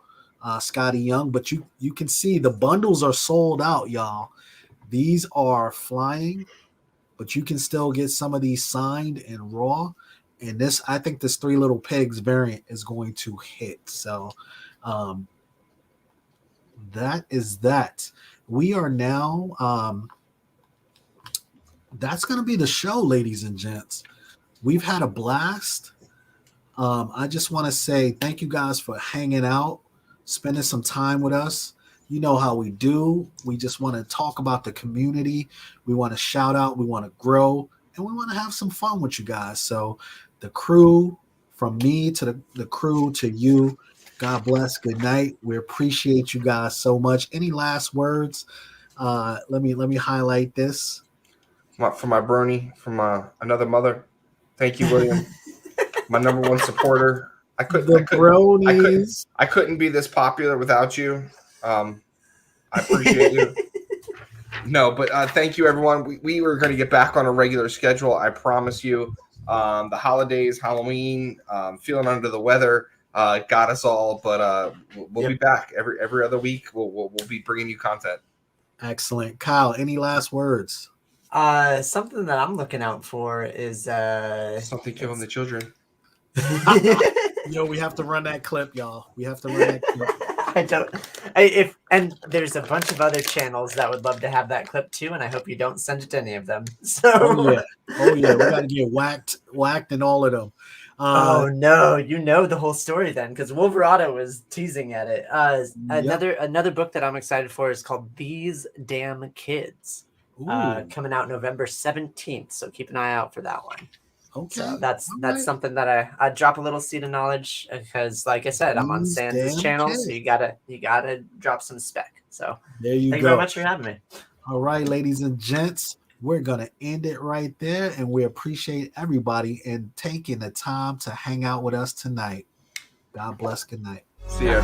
Scotty Young, but you can see the bundles are sold out, y'all. These are flying, but you can still get some of these signed and raw. And I think this Three Little Pigs variant is going to hit. So that is that. We are now that's going to be the show, ladies and gents. We've had a blast. I just want to say thank you guys for hanging out, spending some time with us. You know how we do. We just want to talk about the community. We want to shout out. We want to grow. And we want to have some fun with you guys. So the crew, from me to the crew to you, God bless. Good night. We appreciate you guys so much. Any last words? Let me highlight this. For my brony, from another mother. Thank you, William. My number one supporter. I couldn't be this popular without you. I appreciate you. No, but thank you, everyone. We were going to get back on a regular schedule. I promise you. The holidays, Halloween, feeling under the weather got us all, but we'll be back every other week. We'll be bringing you content. Excellent. Kyle, any last words? Something that I'm looking out for is something killing the children. Yo, we have to run that clip, y'all. We have to run that clip. And there's a bunch of other channels that would love to have that clip too, and I hope you don't send it to any of them. So oh yeah, we got to get whacked in all of them. Oh no, you know the whole story then, because Wolverado was teasing at it. Another book that I'm excited for is called These Damn Kids, coming out November 17th. So keep an eye out for that one. Okay, so that's something that I drop a little seed of knowledge, because like I said, I'm on Sans' channel, so you gotta drop some spec. So there you go. Thank you very much for having me. All right, ladies and gents, we're gonna end it right there, and we appreciate everybody and taking the time to hang out with us tonight. God bless. Good night. See ya.